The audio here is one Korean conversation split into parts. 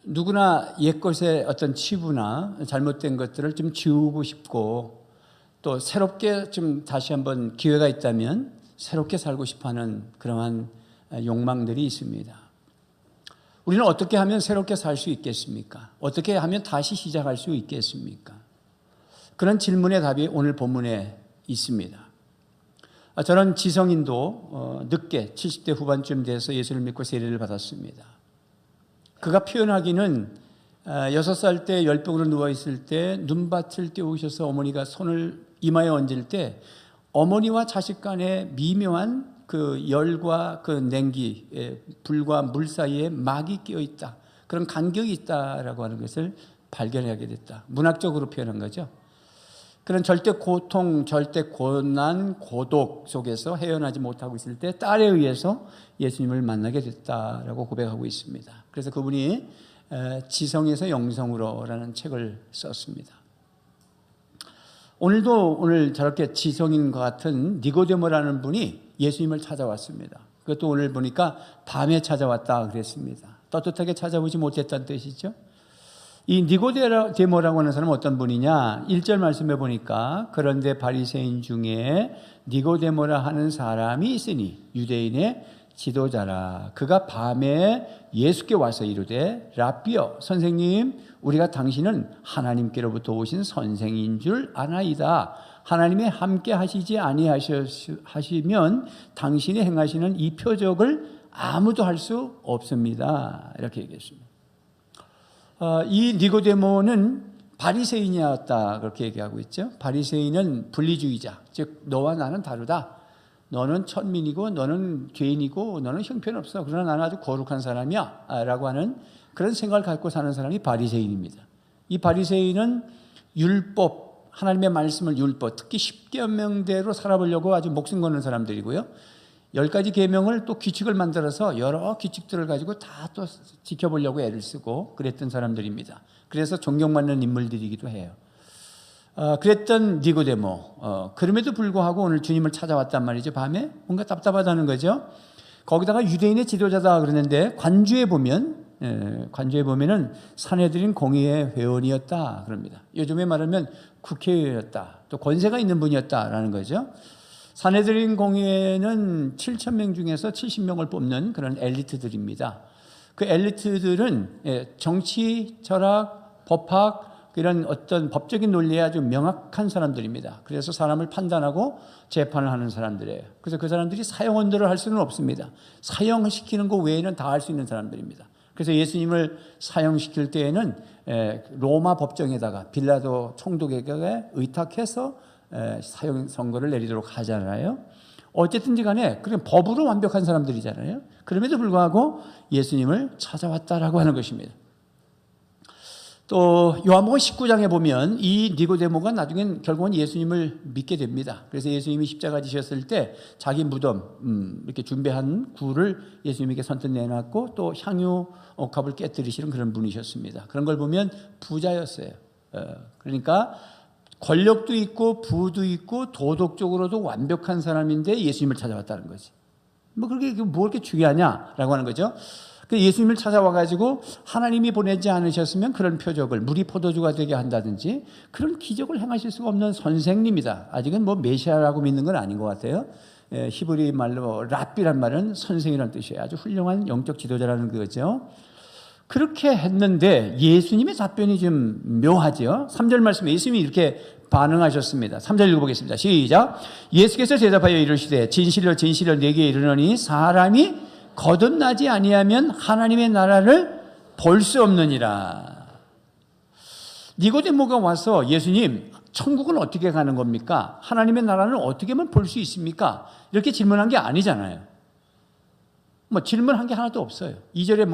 누구나 옛것의 어떤 치부나 잘못된 것들을 좀 지우고 싶고 또 새롭게 좀 다시 한번 기회가 있다면 새롭게 살고 싶어하는 그러한 욕망들이 있습니다. 우리는 어떻게 하면 새롭게 살 수 있겠습니까? 어떻게 하면 다시 시작할 수 있겠습니까? 그런 질문의 답이 오늘 본문에 있습니다. 저는 지성인도 늦게 70대 후반쯤 돼서 예수를 믿고 세례를 받았습니다. 그가 표현하기는 6살 때 열병으로 누워있을 때 눈밭을 띄우셔서 어머니가 손을 이마에 얹을 때 어머니와 자식 간의 미묘한 그 열과 그 냉기, 불과 물 사이에 막이 끼어 있다. 그런 간격이 있다라고 하는 것을 발견하게 됐다. 문학적으로 표현한 거죠. 그런 절대 고통, 절대 고난, 고독 속에서 헤어나지 못하고 있을 때 딸에 의해서 예수님을 만나게 됐다라고 고백하고 있습니다. 그래서 그분이 지성에서 영성으로라는 책을 썼습니다. 오늘 저렇게 지성인과 같은 니고데모라는 분이 예수님을 찾아왔습니다. 그것도 오늘 보니까 밤에 찾아왔다 그랬습니다. 떳떳하게 찾아오지 못했다는 뜻이죠. 이 니고데모라고 하는 사람은 어떤 분이냐? 1절 말씀해 보니까 그런데 바리새인 중에 니고데모라 하는 사람이 있으니 유대인의 지도자라. 그가 밤에 예수께 와서 이르되 라삐여 선생님 우리가 당신은 하나님께로부터 오신 선생인 줄 아나이다. 하나님의 함께 하시지 아니하시면 당신이 행하시는 이 표적을 아무도 할 수 없습니다. 이렇게 얘기했습니다. 이 니고데모는 바리새인이었다 그렇게 얘기하고 있죠. 바리새인은 분리주의자, 즉 너와 나는 다르다. 너는 천민이고 너는 죄인이고 너는 형편없어. 그러나 나는 아주 거룩한 사람이야 라고 하는 그런 생각을 갖고 사는 사람이 바리새인입니다. 이 바리새인은 율법, 하나님의 말씀을 율법, 특히 10계명대로 살아보려고 아주 목숨 거는 사람들이고요. 10가지 계명을 또 규칙을 만들어서 여러 규칙들을 가지고 다 또 지켜보려고 애를 쓰고 그랬던 사람들입니다. 그래서 존경받는 인물들이기도 해요. 그랬던 니고데모, 그럼에도 불구하고 오늘 주님을 찾아왔단 말이죠. 밤에 뭔가 답답하다는 거죠. 거기다가 유대인의 지도자다 그러는데 관주에 보면은 사내들인 공의회 회원이었다 그럽니다. 요즘에 말하면 국회의원이었다, 또 권세가 있는 분이었다라는 거죠. 사내들인 공의회는 7,000명 중에서 70명을 뽑는 그런 엘리트들입니다. 그 엘리트들은 정치, 철학, 법학 이런 어떤 법적인 논리에 아주 명확한 사람들입니다. 그래서 사람을 판단하고 재판을 하는 사람들이에요. 그래서 그 사람들이 사형언도를 할 수는 없습니다. 사형시키는 거 외에는 다 할 수 있는 사람들입니다. 그래서 예수님을 사형시킬 때에는 로마 법정에다가 빌라도 총독에게 의탁해서 사형 선고를 내리도록 하잖아요. 어쨌든지 간에 그런 법으로 완벽한 사람들이잖아요. 그럼에도 불구하고 예수님을 찾아왔다라고 하는 것입니다. 또 요한복음 19장에 보면 이 니고데모가 나중엔 결국은 예수님을 믿게 됩니다. 그래서 예수님이 십자가 지셨을 때 자기 무덤 이렇게 준비한 굴을 예수님에게 선뜻 내놨고 또 향유 옥합을 깨뜨리시는 그런 분이셨습니다. 그런 걸 보면 부자였어요. 그러니까 권력도 있고 부도 있고 도덕적으로도 완벽한 사람인데 예수님을 찾아왔다는 거지. 뭐 그렇게 중요하냐라고 하는 거죠. 예수님을 찾아와가지고 하나님이 보내지 않으셨으면 그런 표적을 물이 포도주가 되게 한다든지 그런 기적을 행하실 수가 없는 선생님이다. 아직은 뭐 메시아라고 믿는 건 아닌 것 같아요. 히브리 말로 랍비란 말은 선생이라는 뜻이에요. 아주 훌륭한 영적 지도자라는 거죠. 그렇게 했는데 예수님의 답변이 좀 묘하죠. 3절 말씀에 예수님이 이렇게 반응하셨습니다. 3절 읽어보겠습니다. 시작. 예수께서 대답하여 이르시되 진실로 진실로 네게 이르노니 사람이 거듭나지 아니하면 하나님의 나라를 볼 수 없느니라. 니고데모가 와서 예수님 천국은 어떻게 가는 겁니까? 하나님의 나라는 어떻게 하면 볼 수 있습니까? 이렇게 질문한 게 아니잖아요. 질문한 게 하나도 없어요. 2절에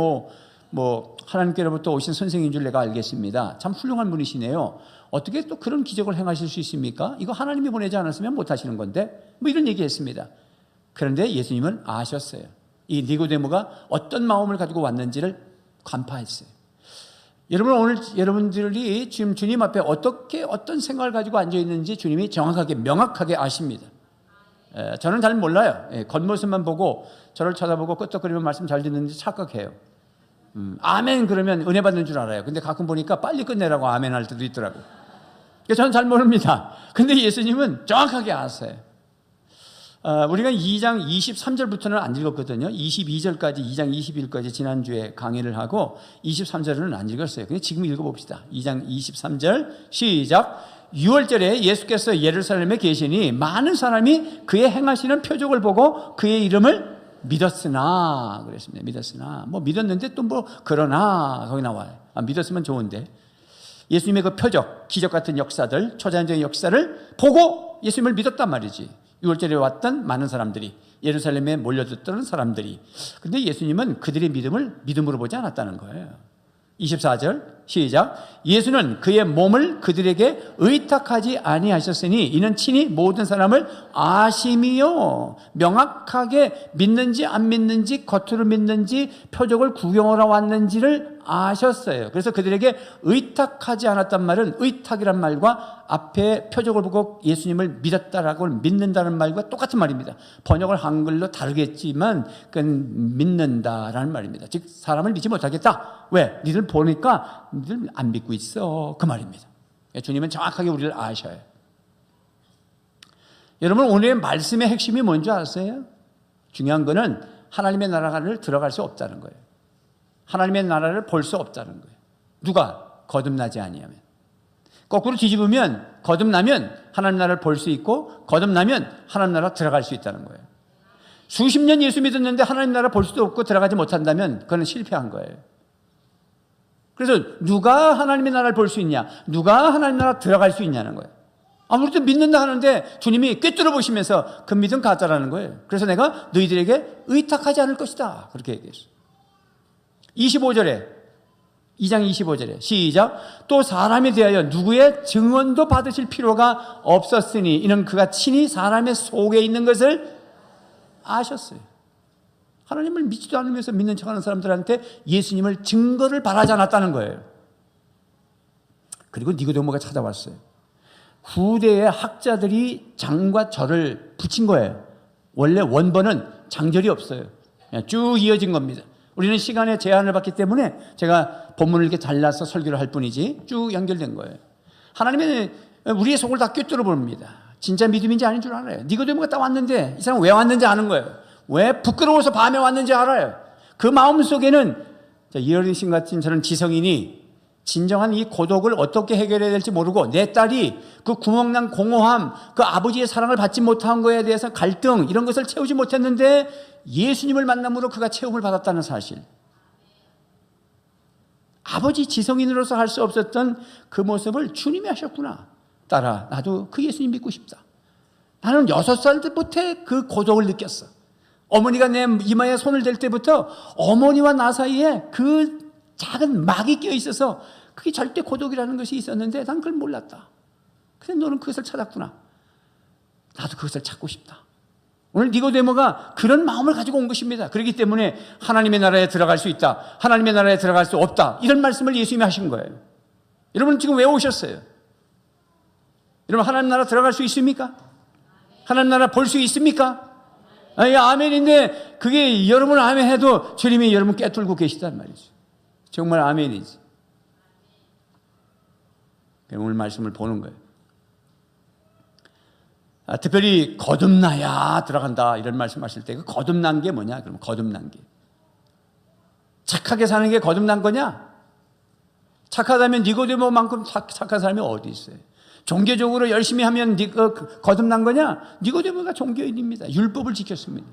하나님께로부터 오신 선생인 줄 내가 알겠습니다. 참 훌륭한 분이시네요. 어떻게 또 그런 기적을 행하실 수 있습니까? 이거 하나님이 보내지 않았으면 못 하시는 건데 이런 얘기했습니다. 그런데 예수님은 아셨어요. 이 니고데모가 어떤 마음을 가지고 왔는지를 간파했어요. 여러분 오늘 여러분들이 지금 주님 앞에 어떤 생각을 가지고 앉아 있는지 주님이 정확하게 명확하게 아십니다. 저는 잘 몰라요. 겉모습만 보고 저를 쳐다보고 끄떡거리면 말씀 잘 듣는지 착각해요. 아멘 그러면 은혜 받는 줄 알아요. 근데 가끔 보니까 빨리 끝내라고 아멘 할 때도 있더라고요. 저는 잘 모릅니다. 근데 예수님은 정확하게 아세요. 우리가 2장 23절부터는 안 읽었거든요. 22절까지, 2장 20일까지 지난주에 강의를 하고 23절은 안 읽었어요. 근데 지금 읽어봅시다. 2장 23절 시작. 6월절에 예수께서 예루살렘에 계시니 많은 사람이 그의 행하시는 표적을 보고 그의 이름을 믿었으나 그랬습니다. 믿었으나 뭐 믿었는데 또 뭐 그러나 거기 나와요. 믿었으면 좋은데 예수님의 그 표적, 기적 같은 역사들, 초자연적인 역사를 보고 예수님을 믿었단 말이지. 6월절에 왔던 많은 사람들이, 예루살렘에 몰려들었던 사람들이. 근데 예수님은 그들의 믿음을 믿음으로 보지 않았다는 거예요. 24절 시작. 예수는 그의 몸을 그들에게 의탁하지 아니하셨으니 이는 친히 모든 사람을 아심이요 명확하게 믿는지 안 믿는지 겉으로 믿는지 표적을 구경하러 왔는지를 아셨어요. 그래서 그들에게 의탁하지 않았단 말은 의탁이란 말과 앞에 표적을 보고 예수님을 믿었다라고 믿는다는 말과 똑같은 말입니다. 번역을 한글로 다르겠지만 그건 믿는다라는 말입니다. 즉 사람을 믿지 못하겠다. 왜? 니들 보니까 니들 안 믿고 있어. 그 말입니다. 주님은 정확하게 우리를 아셔요. 여러분 오늘의 말씀의 핵심이 뭔지 아세요? 중요한 거는 하나님의 나라를 들어갈 수 없다는 거예요. 하나님의 나라를 볼 수 없다는 거예요. 누가? 거듭나지 아니하면. 거꾸로 뒤집으면 거듭나면 하나님 나라를 볼 수 있고 거듭나면 하나님 나라 들어갈 수 있다는 거예요. 수십 년 예수 믿었는데 하나님 나라 볼 수도 없고 들어가지 못한다면 그건 실패한 거예요. 그래서 누가 하나님의 나라를 볼 수 있냐? 누가 하나님 나라 들어갈 수 있냐는 거예요. 아무래도 믿는다 하는데 주님이 꿰뚫어 보시면서 그 믿음 가짜라는 거예요. 그래서 내가 너희들에게 의탁하지 않을 것이다. 그렇게 얘기했어요. 25절에 2장 25절에 시작. 또 사람에 대하여 누구의 증언도 받으실 필요가 없었으니 이는 그가 친히 사람의 속에 있는 것을 아셨어요. 하나님을 믿지도 않으면서 믿는 척하는 사람들한테 예수님을 증거를 바라지 않았다는 거예요. 그리고 니고데모가 찾아왔어요. 후대의 학자들이 장과 절을 붙인 거예요. 원래 원본은 장절이 없어요. 그냥 쭉 이어진 겁니다. 우리는 시간에 제한을 받기 때문에 제가 본문을 이렇게 잘라서 설교를 할 뿐이지 쭉 연결된 거예요. 하나님은 우리의 속을 다 꿰뚫어 봅니다. 진짜 믿음인지 아닌 줄 알아요. 니고데모가 딱 왔는데 이 사람 왜 왔는지 아는 거예요. 왜 부끄러워서 밤에 왔는지 알아요. 그 마음속에는 이어린 신 같은 저런 지성인이 진정한 이 고독을 어떻게 해결해야 될지 모르고 내 딸이 그 구멍난 공허함, 그 아버지의 사랑을 받지 못한 거에 대해서 갈등 이런 것을 채우지 못했는데 예수님을 만남으로 그가 체험을 받았다는 사실. 아버지 지성인으로서 할 수 없었던 그 모습을 주님이 하셨구나. 딸아, 나도 그 예수님 믿고 싶다. 나는 6살 때부터 그 고독을 느꼈어. 어머니가 내 이마에 손을 댈 때부터 어머니와 나 사이에 그 작은 막이 껴 있어서 그게 절대 고독이라는 것이 있었는데 난 그걸 몰랐다. 근데 너는 그것을 찾았구나. 나도 그것을 찾고 싶다. 오늘 니고데모가 그런 마음을 가지고 온 것입니다. 그렇기 때문에 하나님의 나라에 들어갈 수 있다. 하나님의 나라에 들어갈 수 없다. 이런 말씀을 예수님이 하신 거예요. 여러분 지금 왜 오셨어요? 여러분 하나님 나라 들어갈 수 있습니까? 하나님 나라 볼 수 있습니까? 아니, 아멘인데 그게 여러분 아멘 해도 주님이 여러분 꿰뚫고 계시단 말이죠. 정말 아멘이지. 오늘 말씀을 보는 거예요. 특별히 거듭나야 들어간다 이런 말씀하실 때 그 거듭난 게 뭐냐? 그럼 거듭난 게 착하게 사는 게 거듭난 거냐? 착하다면 니고데모만큼 착한 사람이 어디 있어요? 종교적으로 열심히 하면 거듭난 거냐? 니고데모가 종교인입니다. 율법을 지켰습니다.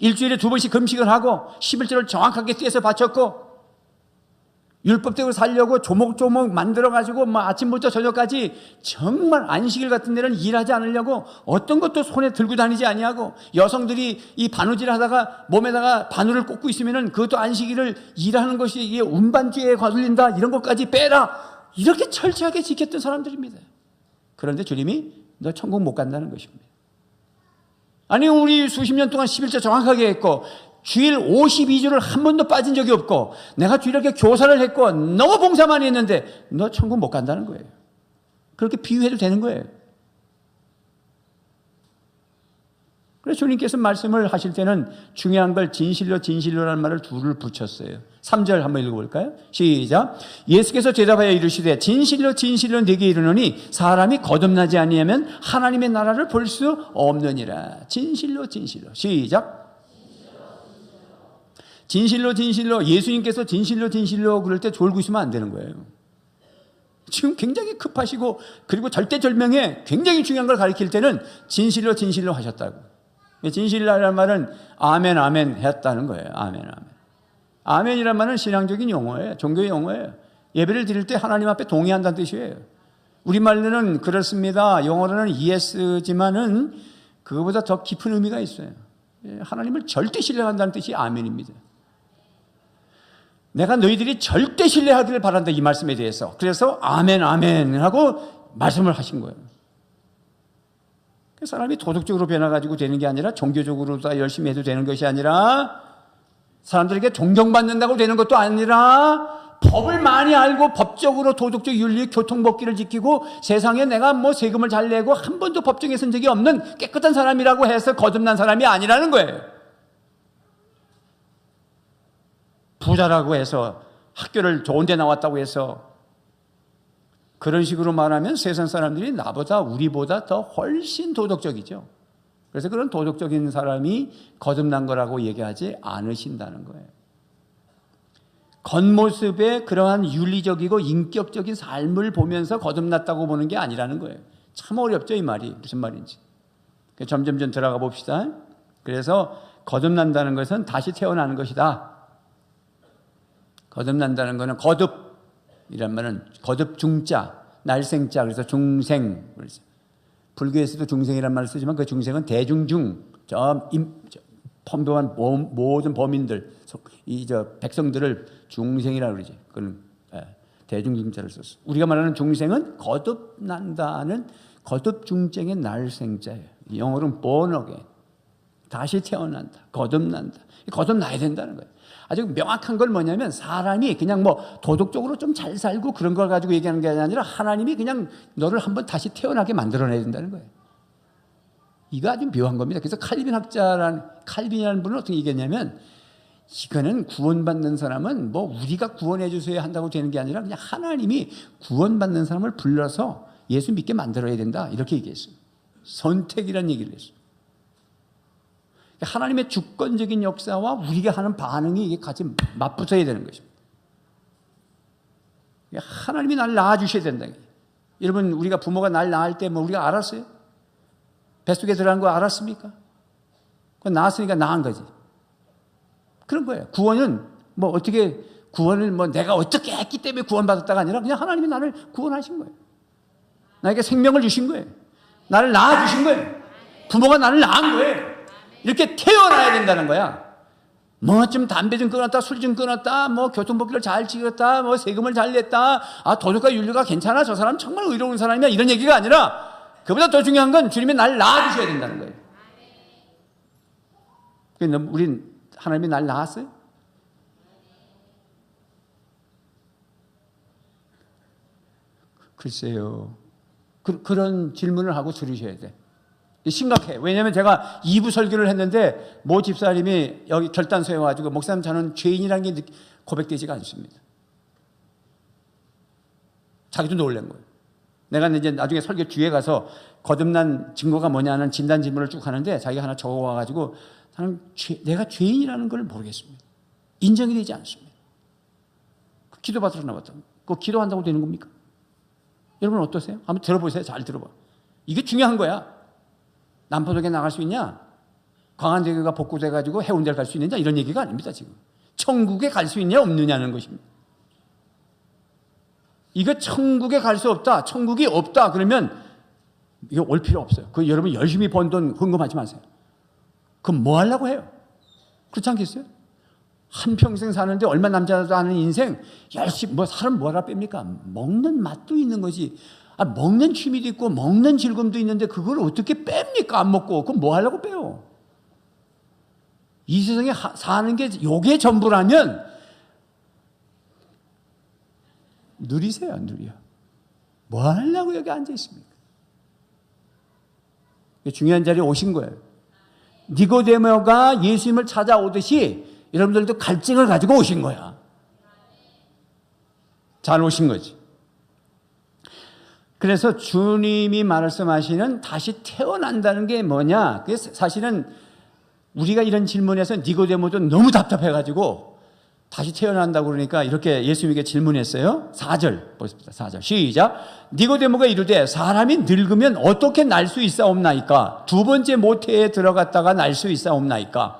일주일에 2번씩 금식을 하고 11조를 정확하게 떼서 바쳤고 율법대로 살려고 조목조목 만들어가지고 아침부터 저녁까지 정말 안식일 같은 데는 일하지 않으려고 어떤 것도 손에 들고 다니지 아니하고 여성들이 이 바느질 하다가 몸에다가 바늘을 꽂고 있으면은 그것도 안식일을 일하는 것이 이게 운반죄에 거슬린다 이런 것까지 빼라 이렇게 철저하게 지켰던 사람들입니다. 그런데 주님이 너 천국 못 간다는 것입니다. 아니 우리 수십 년 동안 11조 정확하게 했고 주일 52주를 한 번도 빠진 적이 없고 내가 주일 이렇게 교사를 했고 너무 봉사 많이 했는데 너 천국 못 간다는 거예요. 그렇게 비유해도 되는 거예요. 그래서 주님께서 말씀을 하실 때는 중요한 걸 진실로 진실로라는 말을 둘을 붙였어요. 3절 한번 읽어볼까요? 시작. 예수께서 대답하여 이르시되 진실로 진실로 네게 이르노니 사람이 거듭나지 아니하면 하나님의 나라를 볼 수 없느니라. 진실로 진실로. 시작. 진실로 진실로. 예수님께서 진실로 진실로 그럴 때 졸고 있으면 안 되는 거예요. 지금 굉장히 급하시고 그리고 절대절명에 굉장히 중요한 걸 가르칠 때는 진실로 진실로 하셨다고. 진실이라는 말은 아멘 아멘 했다는 거예요. 아멘 아멘. 아멘이란 말은 신앙적인 용어예요. 종교의 용어예요. 예배를 드릴 때 하나님 앞에 동의한다는 뜻이에요. 우리말로는 그렇습니다. 영어로는 yes지만은 그거보다 더 깊은 의미가 있어요. 하나님을 절대 신뢰한다는 뜻이 아멘입니다. 내가 너희들이 절대 신뢰하기를 바란다, 이 말씀에 대해서. 그래서 아멘 아멘 하고 말씀을 하신 거예요. 사람이 도덕적으로 변화가지고 되는 게 아니라 종교적으로 다 열심히 해도 되는 것이 아니라 사람들에게 존경받는다고 되는 것도 아니라 법을 많이 알고 법적으로 도덕적 윤리 교통법규를 지키고 세상에 내가 뭐 세금을 잘 내고 한 번도 법정에 선 적이 없는 깨끗한 사람이라고 해서 거듭난 사람이 아니라는 거예요. 부자라고 해서 학교를 좋은 데 나왔다고 해서 그런 식으로 말하면 세상 사람들이 나보다 우리보다 더 훨씬 도덕적이죠. 그래서 그런 도덕적인 사람이 거듭난 거라고 얘기하지 않으신다는 거예요. 겉모습에 그러한 윤리적이고 인격적인 삶을 보면서 거듭났다고 보는 게 아니라는 거예요. 참 어렵죠, 이 말이. 무슨 말인지. 점점 들어가 봅시다. 그래서 거듭난다는 것은 다시 태어나는 것이다. 거듭난다는 것은 거듭이란 말은 거듭 중자, 날생자, 그래서 중생. 불교에서도 중생이란 말을 쓰지만 그 중생은 대중중, 평범한 모든 범인들, 백성들을 중생이라고 그러지. 그건 대중중자를 썼어. 우리가 말하는 중생은 거듭난다는 거듭중생의 날생자예요. 영어로는 born again. 다시 태어난다. 거듭난다. 거듭나야 된다는 거예요. 아주 명확한 걸 뭐냐면 사람이 그냥 뭐 도덕적으로 좀 잘 살고 그런 걸 가지고 얘기하는 게 아니라 하나님이 그냥 너를 한번 다시 태어나게 만들어내야 된다는 거예요. 이거 아주 묘한 겁니다. 그래서 칼빈이라는 분은 어떻게 얘기했냐면 이거는 구원받는 사람은 뭐 우리가 구원해 주셔야 한다고 되는 게 아니라 그냥 하나님이 구원받는 사람을 불러서 예수 믿게 만들어야 된다. 이렇게 얘기했어요. 선택이라는 얘기를 했어요. 하나님의 주권적인 역사와 우리가 하는 반응이 이게 같이 맞붙어야 되는 것입니다. 하나님이 날 낳아주셔야 된다. 여러분, 우리가 부모가 날 낳을 때 뭐 우리가 알았어요? 뱃속에 들어간 거 알았습니까? 그건 낳았으니까 낳은 거지. 그런 거예요. 구원은 뭐 어떻게 구원을 뭐 내가 어떻게 했기 때문에 구원받았다가 아니라 그냥 하나님이 나를 구원하신 거예요. 나에게 생명을 주신 거예요. 나를 낳아주신 거예요. 부모가 나를 낳은 거예요. 이렇게 태어나야 된다는 거야. 뭐 좀 담배 좀 끊었다, 술 좀 끊었다, 뭐 교통법규를 잘 지켰다, 뭐 세금을 잘 냈다, 아 도덕과 윤리가 괜찮아, 저 사람 정말 의로운 사람이야, 이런 얘기가 아니라 그보다 더 중요한 건 주님이 날 낳아주셔야 된다는 거예요. 그러니까 우린 하나님이 날 낳았어요? 글쎄요. 그런 질문을 하고 들으셔야 돼. 심각해. 왜냐하면 제가 2부 설교를 했는데 모 집사님이 여기 결단서에 와가지고 목사님 저는 죄인이라는 게 고백되지가 않습니다. 자기도 놀란 거예요. 내가 이제 나중에 설교 뒤에 가서 거듭난 증거가 뭐냐는 진단 질문을 쭉 하는데 자기가 하나 적어와가지고 내가 죄인이라는 걸 모르겠습니다. 인정이 되지 않습니다. 기도받으러 나왔다. 그거 기도한다고 되는 겁니까? 여러분 어떠세요? 한번 들어보세요. 잘 들어봐. 이게 중요한 거야. 남포동에 나갈 수 있냐? 광안대교가 복구돼가지고 해운대를 갈 수 있느냐? 이런 얘기가 아닙니다, 지금. 천국에 갈 수 있냐, 없느냐는 것입니다. 이거 천국에 갈 수 없다, 천국이 없다, 그러면 이거 올 필요 없어요. 그 여러분 열심히 번 돈 헌금하지 마세요. 그럼 뭐 하려고 해요? 그렇지 않겠어요? 한평생 사는데 얼마 남지 않은 인생, 열심히, 사람 뭐라 뺍니까? 먹는 맛도 있는 거지. 먹는 취미도 있고 먹는 즐거움도 있는데 그걸 어떻게 뺍니까? 안 먹고. 그럼 뭐 하려고 빼요? 이 세상에 사는 게 요게 전부라면 누리세요, 안 누려? 뭐 하려고 여기 앉아 있습니까? 중요한 자리에 오신 거예요. 니고데모가 예수님을 찾아오듯이 여러분들도 갈증을 가지고 오신 거야. 잘 오신 거지. 그래서 주님이 말씀하시는 다시 태어난다는 게 뭐냐? 그게 사실은 우리가 이런 질문에서 니고데모도 너무 답답해가지고 다시 태어난다고 그러니까 이렇게 예수님에게 질문했어요. 4절 보십시다. 4절 시작. 니고데모가 이르되 사람이 늙으면 어떻게 날 수 있사옵나이까? 두 번째 모태에 들어갔다가 날 수 있사옵나이까?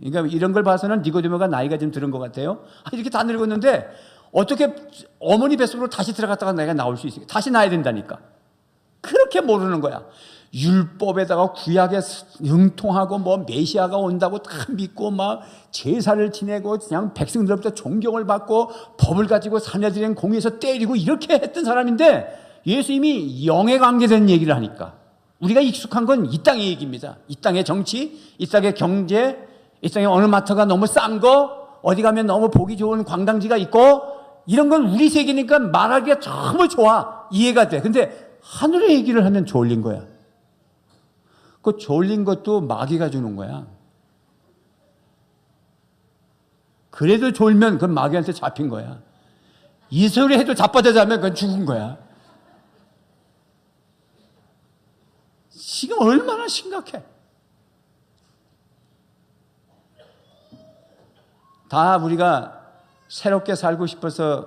그러니까 이런 걸 봐서는 니고데모가 나이가 좀 들은 것 같아요. 이렇게 다 늙었는데 어떻게 어머니 뱃속으로 다시 들어갔다가 내가 나올 수 있을까? 다시 나야 된다니까. 그렇게 모르는 거야. 율법에다가 구약에 응통하고 뭐 메시아가 온다고 다 믿고 막 제사를 지내고 그냥 백성들로부터 존경을 받고 법을 가지고 사내들인 공의에서 때리고 이렇게 했던 사람인데 예수님이 영에 관계된 얘기를 하니까 우리가 익숙한 건 이 땅의 얘기입니다. 이 땅의 정치, 이 땅의 경제, 이 땅에 어느 마트가 너무 싼 거, 어디 가면 너무 보기 좋은 관광지가 있고 이런 건 우리 세계니까 말하기가 정말 좋아. 이해가 돼. 근데 하늘의 얘기를 하면 졸린 거야. 그 졸린 것도 마귀가 주는 거야. 그래도 졸면 그건 마귀한테 잡힌 거야. 이 소리 해도 자빠져 자면 그건 죽은 거야. 지금 얼마나 심각해. 다 우리가 새롭게 살고 싶어서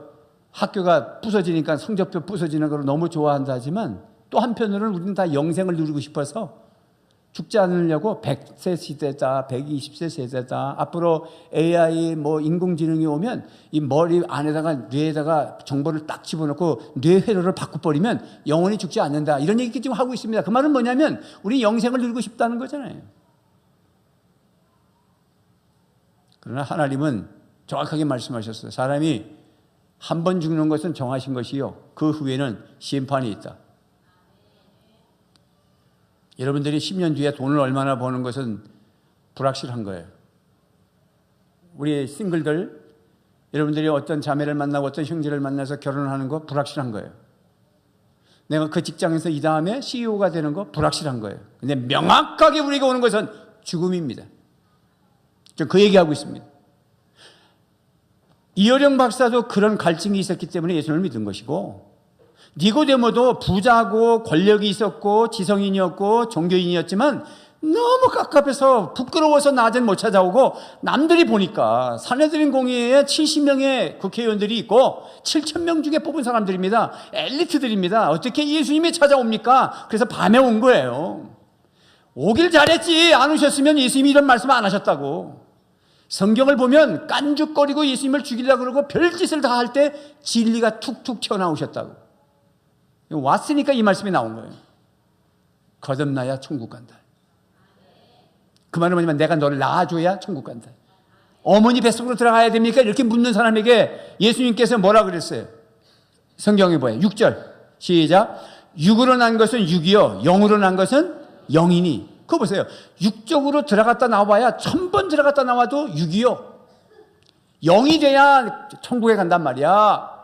학교가 부서지니까 성적표 부서지는 걸 너무 좋아한다 하지만 또 한편으로는 우리는 다 영생을 누리고 싶어서 죽지 않으려고 100세 시대다, 120세 세대다. 앞으로 AI 뭐 인공지능이 오면 이 머리 안에다가 뇌에다가 정보를 딱 집어넣고 뇌 회로를 바꿔버리면 영원히 죽지 않는다. 이런 얘기 지금 하고 있습니다. 그 말은 뭐냐면 우리 영생을 누리고 싶다는 거잖아요. 그러나 하나님은 정확하게 말씀하셨어요. 사람이 한 번 죽는 것은 정하신 것이요. 그 후에는 심판이 있다. 여러분들이 10년 뒤에 돈을 얼마나 버는 것은 불확실한 거예요. 우리 싱글들, 여러분들이 어떤 자매를 만나고 어떤 형제를 만나서 결혼하는 거 불확실한 거예요. 내가 그 직장에서 이 다음에 CEO가 되는 거 불확실한 거예요. 근데 명확하게 우리가 오는 것은 죽음입니다. 저 그 얘기하고 있습니다. 이어령 박사도 그런 갈증이 있었기 때문에 예수님을 믿은 것이고 니고데모도 부자고 권력이 있었고 지성인이었고 종교인이었지만 너무 깝깝해서 부끄러워서 낮은 못 찾아오고 남들이 보니까 사내들인 공의회에 70명의 국회의원들이 있고 7,000명 중에 뽑은 사람들입니다. 엘리트들입니다. 어떻게 예수님이 찾아옵니까? 그래서 밤에 온 거예요. 오길 잘했지. 안 오셨으면 예수님이 이런 말씀 안 하셨다고. 성경을 보면 깐죽거리고 예수님을 죽이려고 그러고 별짓을 다 할 때 진리가 툭툭 튀어나오셨다고. 왔으니까 이 말씀이 나온 거예요. 거듭나야 천국 간다. 그 말은 뭐냐면 내가 너를 낳아줘야 천국 간다. 어머니 뱃속으로 들어가야 됩니까? 이렇게 묻는 사람에게 예수님께서 뭐라 그랬어요? 성경에 뭐예요? 6절 시작. 육으로 난 것은 육이요 영으로 난 것은 영이니. 그거 보세요. 육적으로 들어갔다 나와야 1000번 들어갔다 나와도 육이요 영이 돼야 천국에 간단 말이야.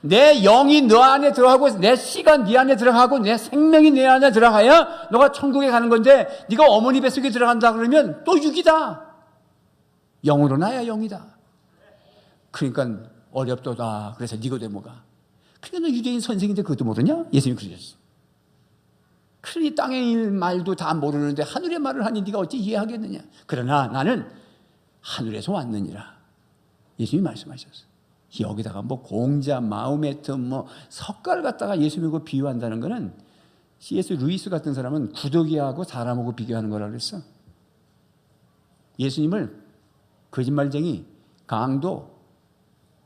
내 영이 너 안에 들어가고 내 씨가 네 안에 들어가고 내 생명이 내 안에 들어가야 너가 천국에 가는 건데 네가 어머니 뱃속에 들어간다 그러면 또 육이다. 영으로 나야 영이다. 그러니까 어렵도다. 그래서 니고데모가 그러니까 너 유대인 선생인데 그것도 모르냐? 예수님이 그러셨어. 그러니 땅의 말도 다 모르는데 하늘의 말을 하니 네가 어찌 이해하겠느냐. 그러나 나는 하늘에서 왔느니라. 예수님이 말씀하셨어. 여기다가 뭐 공자, 마호메트, 뭐 석가를 갖다가 예수 믿고 비유한다는 거는 C.S. 루이스 같은 사람은 구더기하고 사람하고 비교하는 거라고 그랬어. 예수님을 거짓말쟁이, 강도,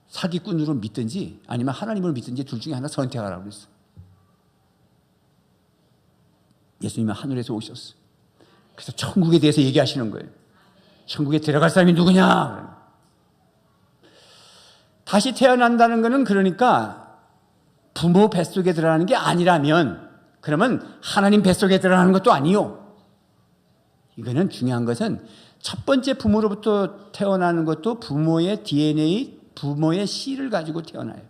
사기꾼으로 믿든지 아니면 하나님을 믿든지 둘 중에 하나 선택하라고 그랬어. 예수님은 하늘에서 오셨어. 그래서 천국에 대해서 얘기하시는 거예요. 천국에 들어갈 사람이 누구냐? 다시 태어난다는 것은 그러니까 부모 뱃속에 들어가는 게 아니라면 그러면 하나님 뱃속에 들어가는 것도 아니요. 이거는 중요한 것은 첫 번째 부모로부터 태어나는 것도 부모의 DNA, 부모의 씨를 가지고 태어나요.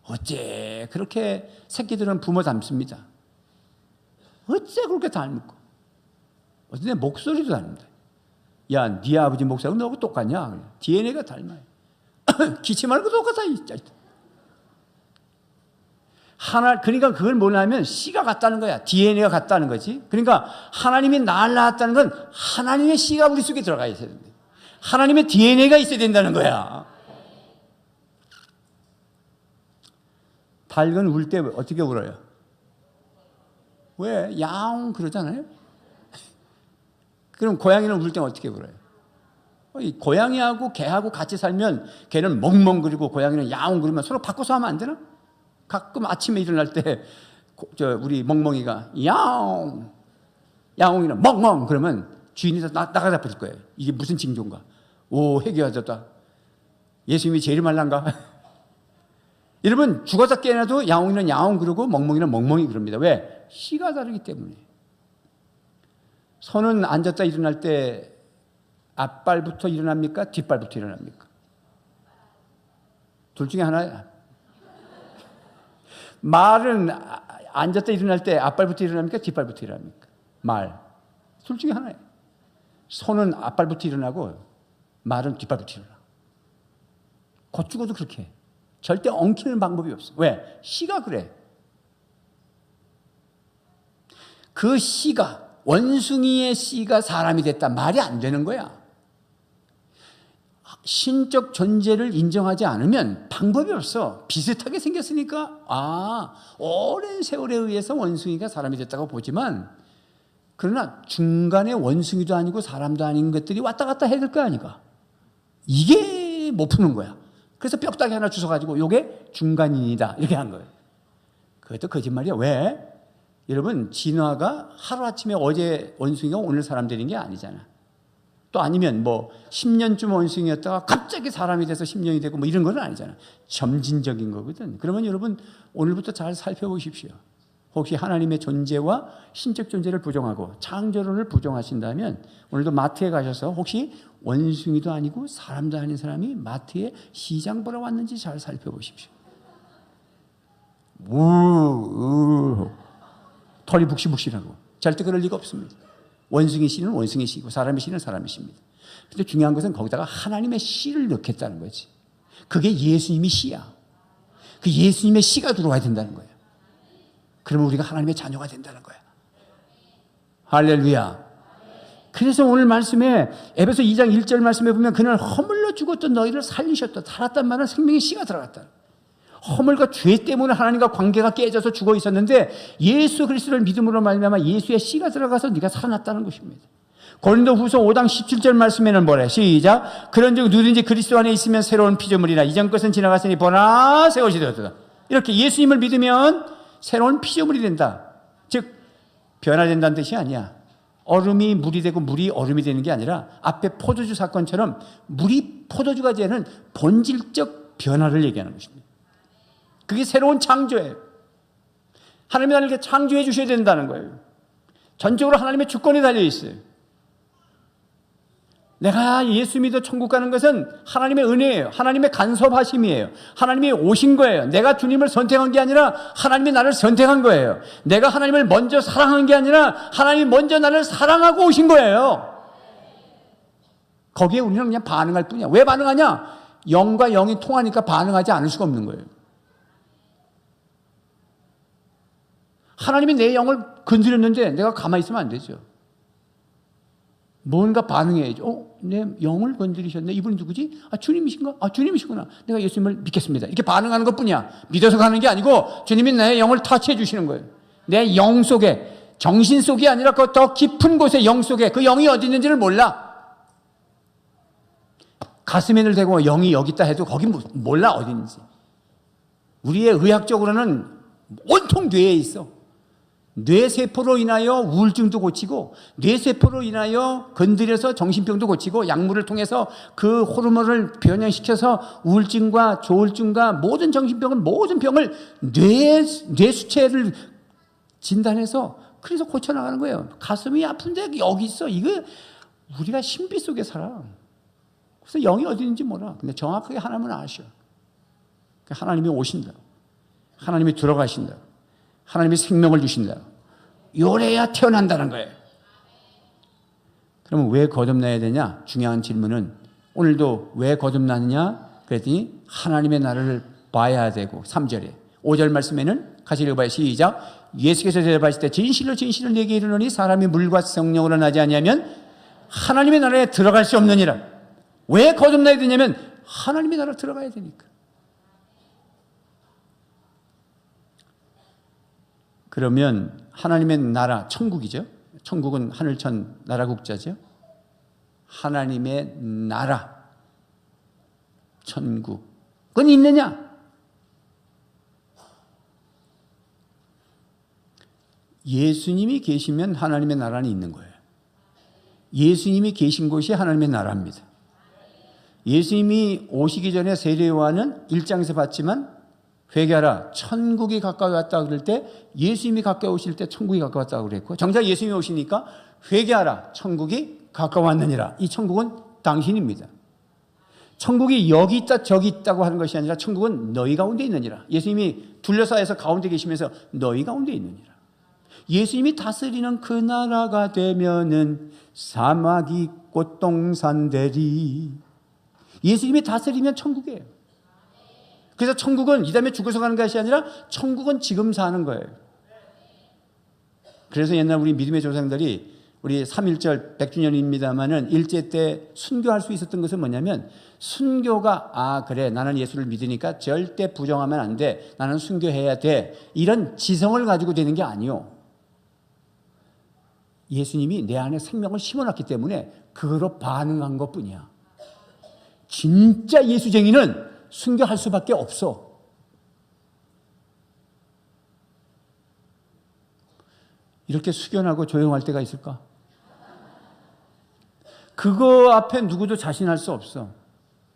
어째 그렇게 새끼들은 부모 닮습니다. 어째 그렇게 닮고 어떤 데 목소리도 다릅니다. 야, 네 아버지 목소리하고 너하고 똑같냐? DNA가 닮아요. 기침하는 거 똑같아. 그러니까 그걸 뭐냐면 씨가 같다는 거야. DNA가 같다는 거지. 그러니까 하나님이 날 낳았다는 건 하나님의 씨가 우리 속에 들어가 있어야 된다. 하나님의 DNA가 있어야 된다는 거야. 닭은 울 때 어떻게 울어요? 왜? 야옹 그러잖아요. 그럼 고양이는 울 때 어떻게 울어요? 고양이하고 개하고 같이 살면 개는 멍멍거리고 고양이는 야옹 그러면 서로 바꿔서 하면 안 되나? 가끔 아침에 일어날 때 우리 멍멍이가 야옹, 야옹이는 멍멍 그러면 주인이 나가다 버릴 거예요. 이게 무슨 징조인가? 오, 해결하셨다. 예수님이 제일 말란가? 여러분, 죽어서 깨어나도 야옹이는 야옹 그러고 멍멍이는 멍멍이 그럽니다. 왜? 씨가 다르기 때문에. 소는 앉았다 일어날 때 앞발부터 일어납니까? 뒷발부터 일어납니까? 둘 중에 하나야. 말은 앉았다 일어날 때 앞발부터 일어납니까? 뒷발부터 일어납니까? 말. 둘 중에 하나예요. 소는 앞발부터 일어나고 말은 뒷발부터 일어나. 곧 죽어도 그렇게 해. 절대 엉키는 방법이 없어. 왜? 씨가 그래. 그 씨가, 원숭이의 씨가 사람이 됐다. 말이 안 되는 거야. 신적 존재를 인정하지 않으면 방법이 없어. 비슷하게 생겼으니까 오랜 세월에 의해서 원숭이가 사람이 됐다고 보지만, 그러나 중간에 원숭이도 아니고 사람도 아닌 것들이 왔다 갔다 해야 될 거 아니까. 이게 못 푸는 거야. 그래서 뼈다귀 하나 주워가지고 요게 중간인이다 이렇게 한 거예요. 그것도 거짓말이야. 왜? 여러분, 진화가 하루아침에 어제 원숭이가 오늘 사람 되는 게 아니잖아. 또 아니면 10년쯤 원숭이였다가 갑자기 사람이 돼서 10년이 되고 이런 건 아니잖아. 점진적인 거거든. 그러면 여러분, 오늘부터 잘 살펴보십시오. 혹시 하나님의 존재와 신적 존재를 부정하고 창조론을 부정하신다면 오늘도 마트에 가셔서 혹시 원숭이도 아니고 사람도 아닌 사람이 마트에 시장 보러 왔는지 잘 살펴보십시오. 털이 북실북실하고 절대 그럴 리가 없습니다. 원숭이 씨는 원숭이 씨고 사람의 씨는 사람의 씨입니다. 그런데 중요한 것은 거기다가 하나님의 씨를 넣겠다는 거지. 그게 예수님이 씨야. 그 예수님의 씨가 들어와야 된다는 거예요. 그러면 우리가 하나님의 자녀가 된다는 거야. 할렐루야. 그래서 오늘 말씀에 에베소 2장 1절 말씀에 보면 그날 허물로 죽었던 너희를 살리셨다. 살았단 말은 생명의 씨가 들어갔다. 허물과 죄 때문에 하나님과 관계가 깨져서 죽어 있었는데 예수 그리스도를 믿음으로 말미암아 예수의 씨가 들어가서 네가 살아났다는 것입니다. 고린도후서 5장 17절 말씀에는 뭐래? 시작. 그런즉 누구든지 그리스도 안에 있으면 새로운 피조물이라 이전 것은 지나갔으니 보나 새 것이 되었다. 이렇게 예수님을 믿으면 새로운 피조물이 된다. 즉 변화된다는 뜻이 아니야. 얼음이 물이 되고 물이 얼음이 되는 게 아니라 앞에 포도주 사건처럼 물이 포도주가 되는 본질적 변화를 얘기하는 것입니다. 그게 새로운 창조예요. 하나님이 나를 이렇게 창조해 주셔야 된다는 거예요. 전적으로 하나님의 주권이 달려 있어요. 내가 예수 믿어 천국 가는 것은 하나님의 은혜예요. 하나님의 간섭하심이에요. 하나님이 오신 거예요. 내가 주님을 선택한 게 아니라 하나님이 나를 선택한 거예요. 내가 하나님을 먼저 사랑한 게 아니라 하나님이 먼저 나를 사랑하고 오신 거예요. 거기에 우리는 그냥 반응할 뿐이야. 왜 반응하냐? 영과 영이 통하니까 반응하지 않을 수가 없는 거예요. 하나님이 내 영을 건드렸는데 내가 가만히 있으면 안 되죠. 뭔가 반응해야죠. 내 영을 건드리셨네. 이분이 누구지? 주님이신가? 주님이시구나. 내가 예수님을 믿겠습니다. 이렇게 반응하는 것뿐이야. 믿어서 가는 게 아니고 주님이 내 영을 터치해 주시는 거예요. 내 영 속에, 정신 속이 아니라 그 더 깊은 곳에 영 속에 그 영이 어디 있는지를 몰라. 가슴에를 대고 영이 여기 있다 해도 거기 몰라 어디 있는지. 우리의 의학적으로는 온통 뇌에 있어. 뇌세포로 인하여 우울증도 고치고 뇌세포로 인하여 건드려서 정신병도 고치고 약물을 통해서 그 호르몬을 변형시켜서 우울증과 조울증과 모든 정신병을 모든 병을 뇌수체를 진단해서 그래서 고쳐나가는 거예요. 가슴이 아픈데 여기 있어. 이거 우리가 신비 속에 살아. 그래서 영이 어디 있는지 몰라. 근데 정확하게 하나님은 아셔. 하나님이 오신다. 하나님이 들어가신다. 하나님이 생명을 주신다. 요래야 태어난다는 거예요. 그러면 왜 거듭나야 되냐? 중요한 질문은 오늘도 왜 거듭나느냐? 그랬더니 하나님의 나라를 봐야 되고 3절에 5절 말씀에는 같이 읽어봐요. 시작. 예수께서 대답하실 때 진실로 진실로 내게 이르노니 사람이 물과 성령으로 나지 아니하면 하나님의 나라에 들어갈 수 없느니라. 왜 거듭나야 되냐면 하나님의 나라에 들어가야 되니까. 그러면 하나님의 나라, 천국이죠. 천국은 하늘천 나라 국자죠. 하나님의 나라, 천국은 있느냐? 예수님이 계시면 하나님의 나라는 있는 거예요. 예수님이 계신 곳이 하나님의 나라입니다. 예수님이 오시기 전에 세례요한은 1장에서 봤지만 회개하라 천국이 가까이 왔다 그럴 때 예수님이 가까이 오실 때 천국이 가까이 왔다고 그랬고 정작 예수님이 오시니까 회개하라 천국이 가까이 왔느니라. 이 천국은 당신입니다. 천국이 여기 있다 저기 있다고 하는 것이 아니라 천국은 너희 가운데 있느니라. 예수님이 둘러싸여서 가운데 계시면서 너희 가운데 있느니라. 예수님이 다스리는 그 나라가 되면은 사막이 꽃동산 되리. 예수님이 다스리면 천국이에요. 그래서 천국은 이 다음에 죽어서 가는 것이 아니라 천국은 지금 사는 거예요. 그래서 옛날 우리 믿음의 조상들이 우리 3.1절 100주년입니다마는 일제 때 순교할 수 있었던 것은 뭐냐면 순교가 그래 나는 예수를 믿으니까 절대 부정하면 안 돼. 나는 순교해야 돼. 이런 지성을 가지고 되는 게 아니요. 예수님이 내 안에 생명을 심어놨기 때문에 그거로 반응한 것뿐이야. 진짜 예수쟁이는 순교할 수밖에 없어. 이렇게 숙연하고 조용할 때가 있을까? 그거 앞에 누구도 자신할 수 없어.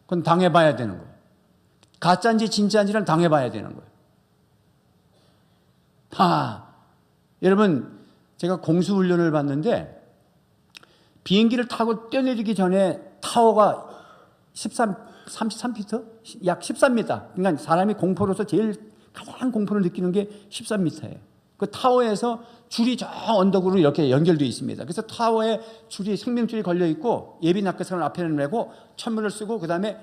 그건 당해봐야 되는 거예요. 가짜인지 진짜인지는 당해봐야 되는 거예요. 여러분 제가 공수훈련을 봤는데 비행기를 타고 뛰어내리기 전에 타워가 33m? 약 13m. 그러니까 사람이 공포로서 제일 가장 공포를 느끼는 게 13m예요. 그 타워에서 줄이 저 언덕으로 이렇게 연결되어 있습니다. 그래서 타워에 줄이 생명줄이 걸려 있고 예비 낙하산을 앞에 내고 천문을 쓰고 그다음에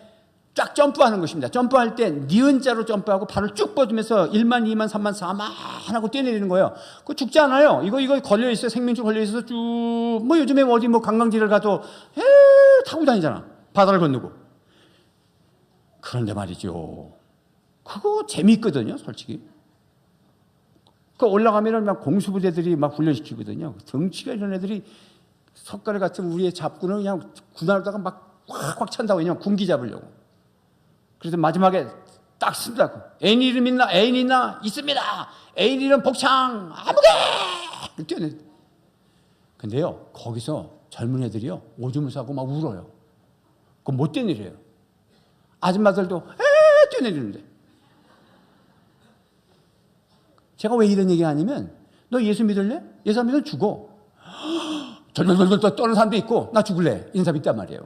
쫙 점프하는 것입니다. 점프할 때 니은자로 점프하고 발을 쭉 뻗으면서 1만, 2만, 3만, 4만 하고 뛰어내리는 거예요. 그거 죽지 않아요. 이거 걸려 있어요. 생명줄 걸려 있어서 쭉 뭐 요즘에 어디 뭐 관광지를 가도 타고 다니잖아. 바다를 건너고. 그런데 말이죠. 그거 재미있거든요, 솔직히. 그 올라가면은 막 공수부대들이 막 훈련시키거든요. 덩치가 이런 애들이 석가래 같은 우리의 잡구는 그냥 군화로다가 막 꽉꽉 찬다고 그냥 군기 잡으려고. 그래서 마지막에 딱 쓴다고. 애인 이름 있나? 애인 있나? 있습니다. 애인 이름 복창 아무개 뛰어내. 근데요 거기서 젊은 애들이요 오줌을 싸고 막 울어요. 그거 못 뛰어내려요. 아줌마들도 뛰어내리는데. 제가 왜 이런 얘기 하냐면 너 예수 믿을래? 예수 안 믿으면 죽어. 절절절절 떠는 사람도 있고 나 죽을래 이런 사람이 있단 말이에요.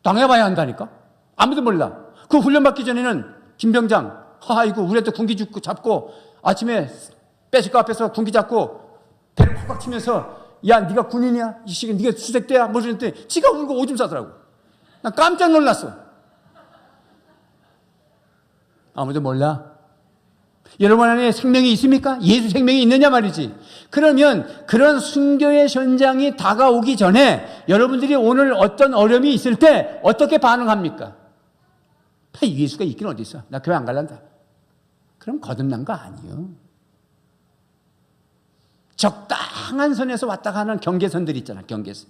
당해봐야 한다니까. 아무도 몰라. 그 훈련 받기 전에는 김병장 이거 우리 애들 군기 잡고 아침에 배식가 앞에서 군기 잡고 배를 팍팍 치면서 야 네가 군인이야? 이 시기 네가 수색대야? 뭐 이랬더니 지가 울고 오줌 싸더라고. 난 깜짝 놀랐어. 아무도 몰라. 여러분 안에 생명이 있습니까? 예수 생명이 있느냐 말이지. 그러면 그런 순교의 현장이 다가오기 전에 여러분들이 오늘 어떤 어려움이 있을 때 어떻게 반응합니까? 예수가 있긴 어디 있어? 나 교회 안 갈란다. 그럼 거듭난 거 아니에요. 적당한 선에서 왔다 가는 경계선들 있잖아. 경계선.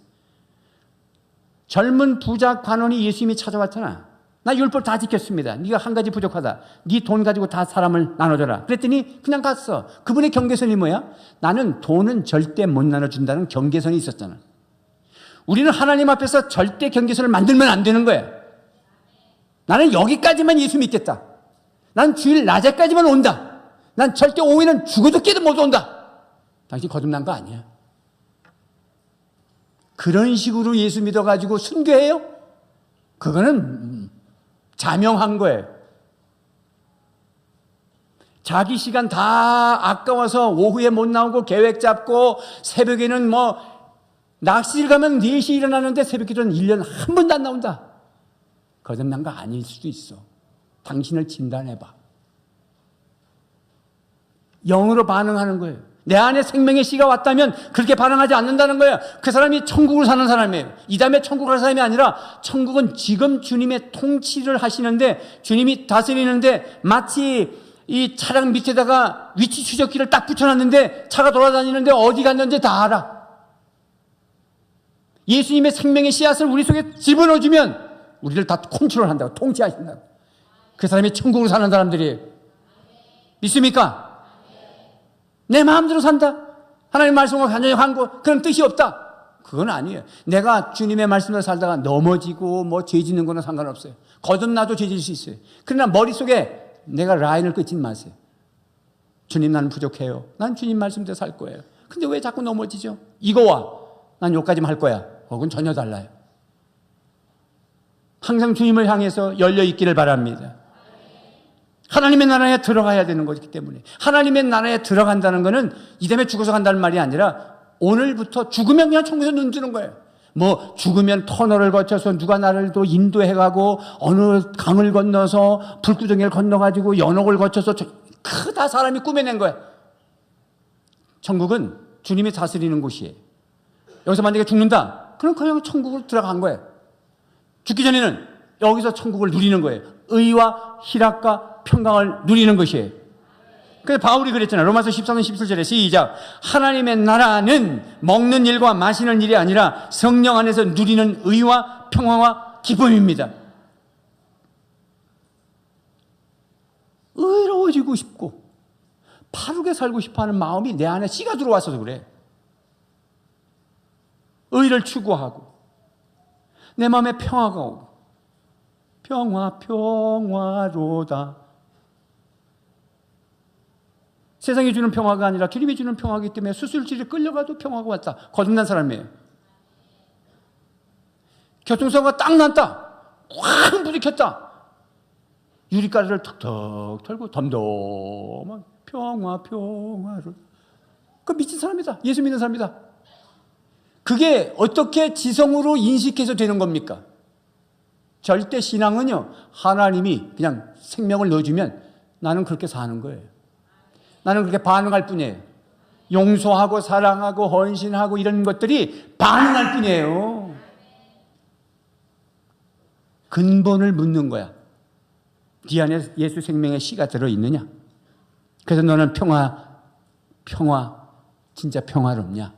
젊은 부자 관원이 예수님이 찾아왔잖아. 나 율법 다 지켰습니다. 네가 한 가지 부족하다. 네 돈 가지고 다 사람을 나눠줘라. 그랬더니 그냥 갔어. 그분의 경계선이 뭐야? 나는 돈은 절대 못 나눠준다는 경계선이 있었잖아. 우리는 하나님 앞에서 절대 경계선을 만들면 안 되는 거야. 나는 여기까지만 예수 믿겠다. 난 주일 낮에까지만 온다. 난 절대 오후에는 죽어도 깨도 못 온다. 당신 거듭난 거 아니야. 그런 식으로 예수 믿어가지고 순교해요? 그거는 자명한 거예요. 자기 시간 다 아까워서 오후에 못 나오고 계획 잡고 새벽에는 뭐 낚시를 가면 4시에 일어나는데 새벽기도는 1년 한 번도 안 나온다. 거듭난 거 아닐 수도 있어. 당신을 진단해봐. 영으로 반응하는 거예요. 내 안에 생명의 씨가 왔다면 그렇게 반응하지 않는다는 거예요. 그 사람이 천국을 사는 사람이에요. 이 다음에 천국을 갈 사람이 아니라 천국은 지금 주님의 통치를 하시는데, 주님이 다스리는데, 마치 이 차량 밑에다가 위치 추적기를 딱 붙여놨는데 차가 돌아다니는데 어디 갔는지 다 알아. 예수님의 생명의 씨앗을 우리 속에 집어넣어주면 우리를 다 컨트롤한다고, 통치하신다고. 그 사람이 천국으로 사는 사람들이에요. 믿습니까? 내 마음대로 산다. 하나님 말씀과 간절한 거 그런 뜻이 없다. 그건 아니에요. 내가 주님의 말씀으로 살다가 넘어지고 뭐 죄 짓는 거는 상관없어요. 거듭나도 죄 짓을 수 있어요. 그러나 머릿속에 내가 라인을 끊지 마세요. 주님, 나는 부족해요. 난 주님 말씀대로 살 거예요. 근데 왜 자꾸 넘어지죠? 이거와 난 여기까지만 할 거야. 그건 전혀 달라요. 항상 주님을 향해서 열려 있기를 바랍니다. 하나님의 나라에 들어가야 되는 거기 때문에, 하나님의 나라에 들어간다는 것은 이 다음에 죽어서 간다는 말이 아니라 오늘부터 죽으면 그냥 천국에서 눈 뜨는 거예요. 뭐 죽으면 터널을 거쳐서 누가 나를 또 인도해가고 어느 강을 건너서 불구덩이를 건너가지고 연옥을 거쳐서, 다 사람이 꾸며낸 거예요. 천국은 주님이 다스리는 곳이에요. 여기서 만약에 죽는다, 그럼 그냥 천국으로 들어간 거예요. 죽기 전에는 여기서 천국을 누리는 거예요. 의와 희락과 평강을 누리는 것이에요. 그래서 바울이 그랬잖아요. 로마서 14장 17절에 시작. 하나님의 나라는 먹는 일과 마시는 일이 아니라 성령 안에서 누리는 의와 평화와 기쁨입니다. 의로워지고 싶고 바르게 살고 싶어하는 마음이 내 안에 씨가 들어와서 그래. 의를 추구하고 내 마음에 평화가 오고, 평화 평화로다. 세상이 주는 평화가 아니라 주님이 주는 평화이기 때문에 수술실에 끌려가도 평화가 왔다. 거듭난 사람이에요. 교통사고가 딱 났다. 확 부딪혔다. 유리가루를 턱턱 털고 덤덤한 평화 평화로. 그 미친 사람이다. 예수 믿는 사람이다. 그게 어떻게 지성으로 인식해서 되는 겁니까? 절대 신앙은요, 하나님이 그냥 생명을 넣어주면 나는 그렇게 사는 거예요. 나는 그렇게 반응할 뿐이에요. 용서하고 사랑하고 헌신하고 이런 것들이 반응할 뿐이에요. 근본을 묻는 거야. 네 안에 예수 생명의 씨가 들어있느냐? 그래서 너는 진짜 평화롭냐?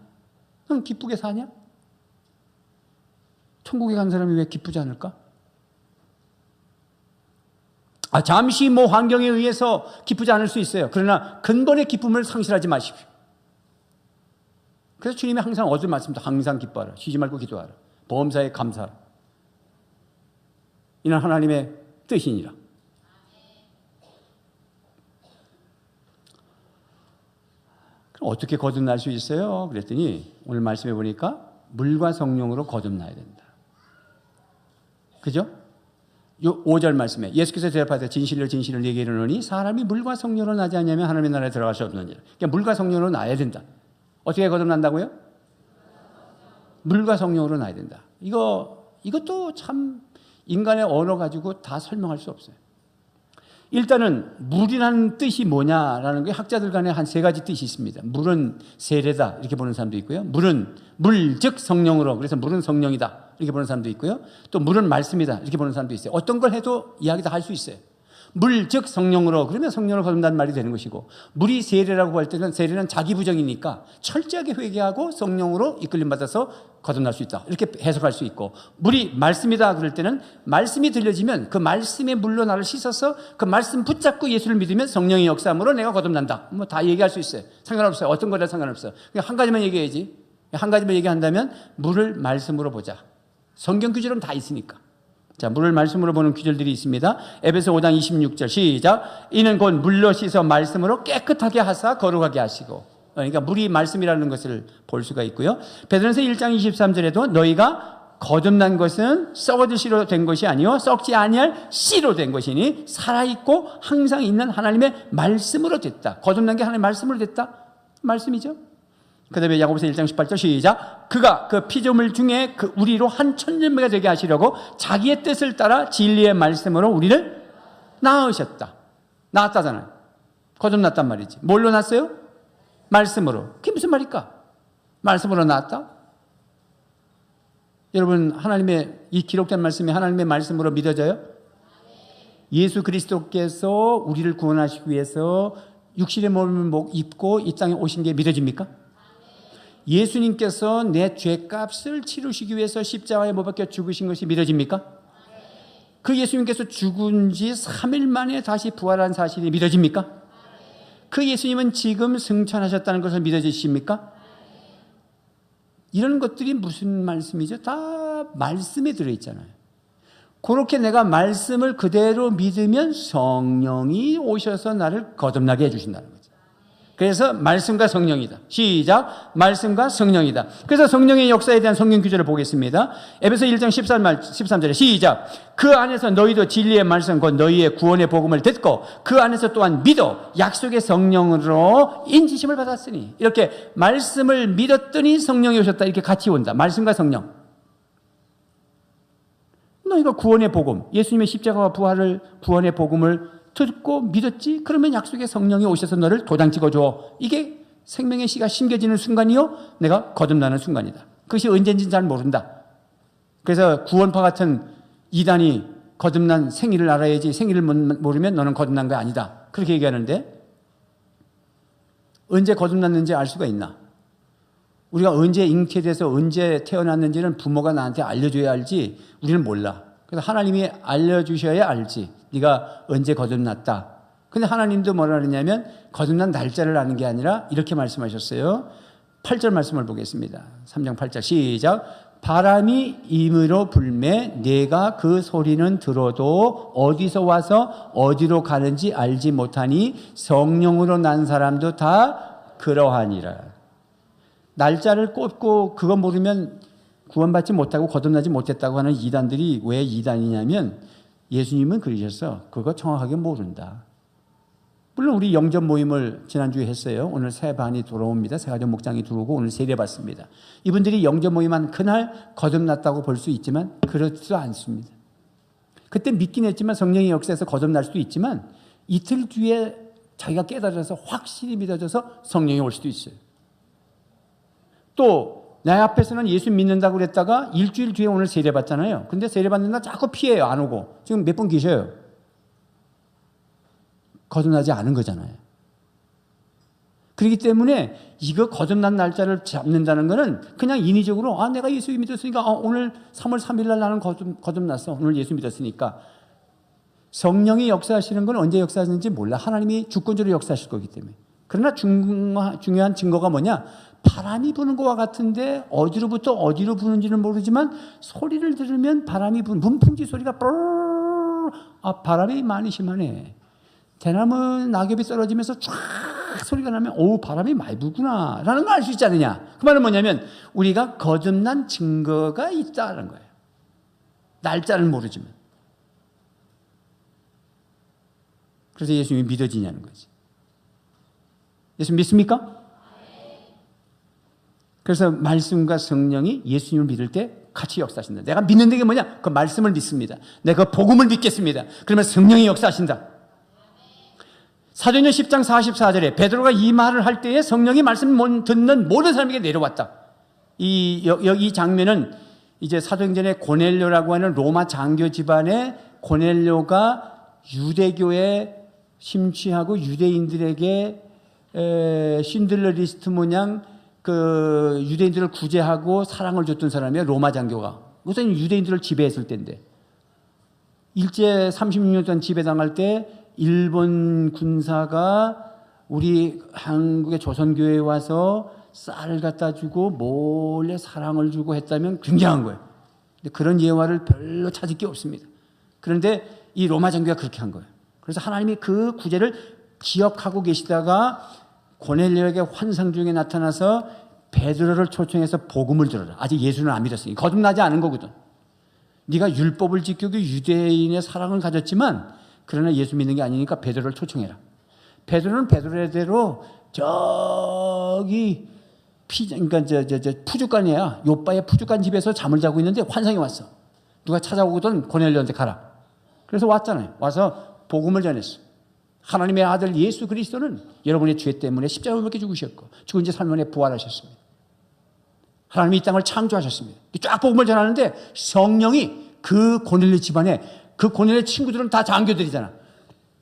넌 기쁘게 사냐? 천국에 간 사람이 왜 기쁘지 않을까? 잠시 뭐 환경에 의해서 기쁘지 않을 수 있어요. 그러나 근본의 기쁨을 상실하지 마십시오. 그래서 주님이 항상 어떤 말씀도 항상 기뻐하라. 쉬지 말고 기도하라. 범사에 감사하라. 이는 하나님의 뜻이니라. 그럼 어떻게 거듭날 수 있어요? 그랬더니 오늘 말씀해 보니까 물과 성령으로 거듭나야 된다. 그죠? 요 5절 말씀에 예수께서 대답하되 진실로 진실로 네게 이르노니 사람이 물과 성령으로 나지 않으면 하나님의 나라에 들어갈 수 없느니라. 그러니까 물과 성령으로 나야 된다. 어떻게 거듭난다고요? 물과 성령으로 나야 된다. 이것도 참 인간의 언어 가지고 다 설명할 수 없어요. 일단은 물이라는 뜻이 뭐냐라는 게 학자들 간에 한 3가지 뜻이 있습니다. 물은 세례다 이렇게 보는 사람도 있고요. 물은 물 즉 성령으로, 그래서 물은 성령이다 이렇게 보는 사람도 있고요. 또 물은 말씀이다 이렇게 보는 사람도 있어요. 어떤 걸 해도 이야기 다 할 수 있어요. 물 즉 성령으로, 그러면 성령으로 거듭난다는 말이 되는 것이고, 물이 세례라고 할 때는 세례는 자기 부정이니까 철저하게 회개하고 성령으로 이끌림 받아서 거듭날 수 있다 이렇게 해석할 수 있고, 물이 말씀이다 그럴 때는 말씀이 들려지면 그 말씀의 물로 나를 씻어서 그 말씀 붙잡고 예수를 믿으면 성령의 역사함으로 내가 거듭난다. 뭐 다 얘기할 수 있어요. 상관없어요. 어떤 거라 상관없어요. 그냥 한 가지만 얘기해야지. 한 가지만 얘기한다면 물을 말씀으로 보자. 성경 규절은 다 있으니까. 자, 물을 말씀으로 보는 규절들이 있습니다. 에베소 5장 26절 시작. 이는 곧 물로 씻어 말씀으로 깨끗하게 하사 거룩하게 하시고. 그러니까 물이 말씀이라는 것을 볼 수가 있고요. 베드로전서 1장 23절에도 너희가 거듭난 것은 썩어질 씨로 된 것이 아니요 썩지 아니할 씨로 된 것이니 살아있고 항상 있는 하나님의 말씀으로 됐다. 거듭난 게 하나님의 말씀으로 됐다. 말씀이죠. 그 다음에 야고보서 1장 18절 시작. 그가 그 피조물 중에 그 우리로 한 천년매가 되게 하시려고 자기의 뜻을 따라 진리의 말씀으로 우리를 낳으셨다. 낳았다잖아요. 거듭났단 말이지. 뭘로 낳았어요? 말씀으로. 그게 무슨 말일까? 말씀으로 낳았다? 여러분, 하나님의 이 기록된 말씀이 하나님의 말씀으로 믿어져요? 예수 그리스도께서 우리를 구원하시기 위해서 육신의 몸을 입고 이 땅에 오신 게 믿어집니까? 예수님께서 내 죄값을 치르시기 위해서 십자가에 못 박혀 죽으신 것이 믿어집니까? 그 예수님께서 죽은 지 3일 만에 다시 부활한 사실이 믿어집니까? 그 예수님은 지금 승천하셨다는 것을 믿어지십니까? 이런 것들이 무슨 말씀이죠? 다 말씀에 들어있잖아요. 그렇게 내가 말씀을 그대로 믿으면 성령이 오셔서 나를 거듭나게 해주신다는 거죠. 그래서 말씀과 성령이다. 시작. 말씀과 성령이다. 그래서 성령의 역사에 대한 성경 규절을 보겠습니다. 에베소 1장 13절에 시작. 그 안에서 너희도 진리의 말씀 곧 너희의 구원의 복음을 듣고 그 안에서 또한 믿어 약속의 성령으로 인지심을 받았으니. 이렇게 말씀을 믿었더니 성령이 오셨다. 이렇게 같이 온다. 말씀과 성령. 너희가 구원의 복음, 예수님의 십자가와 부활을, 구원의 복음을 듣고 믿었지? 그러면 약속의 성령이 오셔서 너를 도장 찍어줘. 이게 생명의 씨가 심겨지는 순간이요, 내가 거듭나는 순간이다. 그것이 언제인지는 잘 모른다. 그래서 구원파 같은 이단이 거듭난 생일을 알아야지, 생일을 모르면 너는 거듭난 거 아니다. 그렇게 얘기하는데 언제 거듭났는지 알 수가 있나? 우리가 언제 잉태돼서 언제 태어났는지는 부모가 나한테 알려줘야 알지 우리는 몰라. 그래서 하나님이 알려주셔야 알지. 네가 언제 거듭났다. 근데 하나님도 뭐라 그러냐면 거듭난 날짜를 아는 게 아니라 이렇게 말씀하셨어요. 8절 말씀을 보겠습니다. 3장 8절 시작. 바람이 임으로 불매 내가 그 소리는 들어도 어디서 와서 어디로 가는지 알지 못하니 성령으로 난 사람도 다 그러하니라. 날짜를 꼽고 그거 모르면 구원받지 못하고 거듭나지 못했다고 하는 이단들이 왜 이단이냐면 예수님은 그러셨어. 그거 정확하게 모른다. 물론 우리 영접 모임을 지난주에 했어요. 오늘 새 반이 들어옵니다. 새가족 목장이 들어오고 오늘 세례 받습니다. 이분들이 영접 모임한 그날 거듭났다고 볼 수 있지만 그렇지 않습니다. 그때 믿긴 했지만 성령의 역사에서 거듭날 수도 있지만 이틀 뒤에 자기가 깨달아서 확실히 믿어져서 성령이 올 수도 있어요. 또 내 앞에서는 예수 믿는다고 그랬다가 일주일 뒤에 오늘 세례 받잖아요. 근데 세례 받는 날 자꾸 피해요. 안 오고. 지금 몇 번 계셔요. 거듭나지 않은 거잖아요. 그렇기 때문에 이거 거듭난 날짜를 잡는다는 거는 그냥 인위적으로 내가 예수 믿었으니까 오늘 3월 3일 날 나는 거듭났어. 오늘 예수 믿었으니까. 성령이 역사하시는 건 언제 역사하시는지 몰라. 하나님이 주권적으로 역사하실 거기 때문에. 그러나 중요한 증거가 뭐냐? 바람이 부는 것과 같은데 어디로부터 어디로 부는지는 모르지만 소리를 들으면 바람이 부는 문풍지 소리가 바람이 많이 심하네. 대나무 낙엽이 떨어지면서 쫙 소리가 나면 바람이 많이 불구나 라는 걸 알 수 있지 않느냐. 그 말은 뭐냐면 우리가 거듭난 증거가 있다는 거예요. 날짜를 모르지만. 그래서 예수님이 믿어지냐는 거지. 예수 믿습니까? 그래서 말씀과 성령이 예수님을 믿을 때 같이 역사하신다. 내가 믿는 게 뭐냐? 그 말씀을 믿습니다. 내가 복음을 믿겠습니다. 그러면 성령이 역사하신다. 사도행전 10장 44절에 베드로가 이 말을 할 때에 성령이 말씀 듣는 모든 사람에게 내려왔다. 이 장면은 이제 사도행전에 고넬료라고 하는 로마 장교 집안의 고넬료가 유대교에 심취하고 유대인들에게 신들러 리스트 모양 그 유대인들을 구제하고 사랑을 줬던 사람이에요. 로마 장교가. 우선 유대인들을 지배했을 때인데 일제 36년 동안 지배당할 때 일본 군사가 우리 한국의 조선교회에 와서 쌀을 갖다 주고 몰래 사랑을 주고 했다면 굉장한 거예요. 근데 그런 예화를 별로 찾을 게 없습니다. 그런데 이 로마 장교가 그렇게 한 거예요. 그래서 하나님이 그 구제를 기억하고 계시다가 고넬료에게 환상 중에 나타나서 베드로를 초청해서 복음을 들어라. 아직 예수는 안 믿었으니 거듭나지 않은 거거든. 네가 율법을 지키고 유대인의 사랑을 가졌지만 그러나 예수 믿는 게 아니니까 베드로를 초청해라. 베드로는 베드로대로 저기 그러니까 푸주간이야. 요바의 푸주간 집에서 잠을 자고 있는데 환상이 왔어. 누가 찾아오거든 고넬료한테 가라. 그래서 왔잖아요. 와서 복음을 전했어. 하나님의 아들 예수 그리스도는 여러분의 죄 때문에 십자가에 못 박혀 죽으셨고 죽은 지 3일 만에 부활하셨습니다. 하나님이 이 땅을 창조하셨습니다. 쫙 복음을 전하는데 성령이 그 고넬료 집안에 그 고넬료 친구들은 다 장교들이잖아.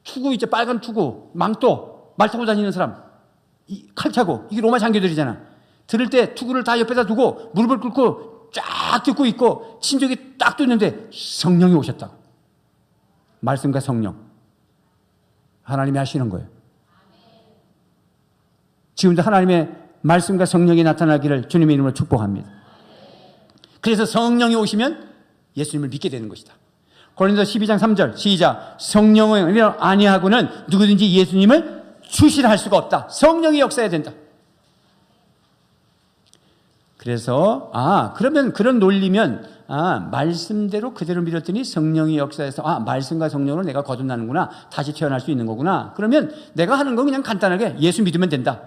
투구 있죠. 빨간 투구, 망토, 말 타고 다니는 사람, 칼 차고 이게 로마 장교들이잖아. 들을 때 투구를 다 옆에다 두고 무릎을 꿇고 쫙 듣고 있고 친족이 딱 듣는데 성령이 오셨다. 말씀과 성령. 하나님이 하시는 거예요. 지금도 하나님의 말씀과 성령이 나타나기를 주님의 이름으로 축복합니다. 그래서 성령이 오시면 예수님을 믿게 되는 것이다. 고린도 12장 3절 시작. 성령을 아니하고는 누구든지 예수님을 주시라 할 수가 없다. 성령이 역사해야 된다. 그래서 그러면 그런 논리면 말씀대로 그대로 믿었더니 성령이 역사해서 말씀과 성령으로 내가 거듭나는구나. 다시 태어날 수 있는 거구나. 그러면 내가 하는 건 그냥 간단하게 예수 믿으면 된다.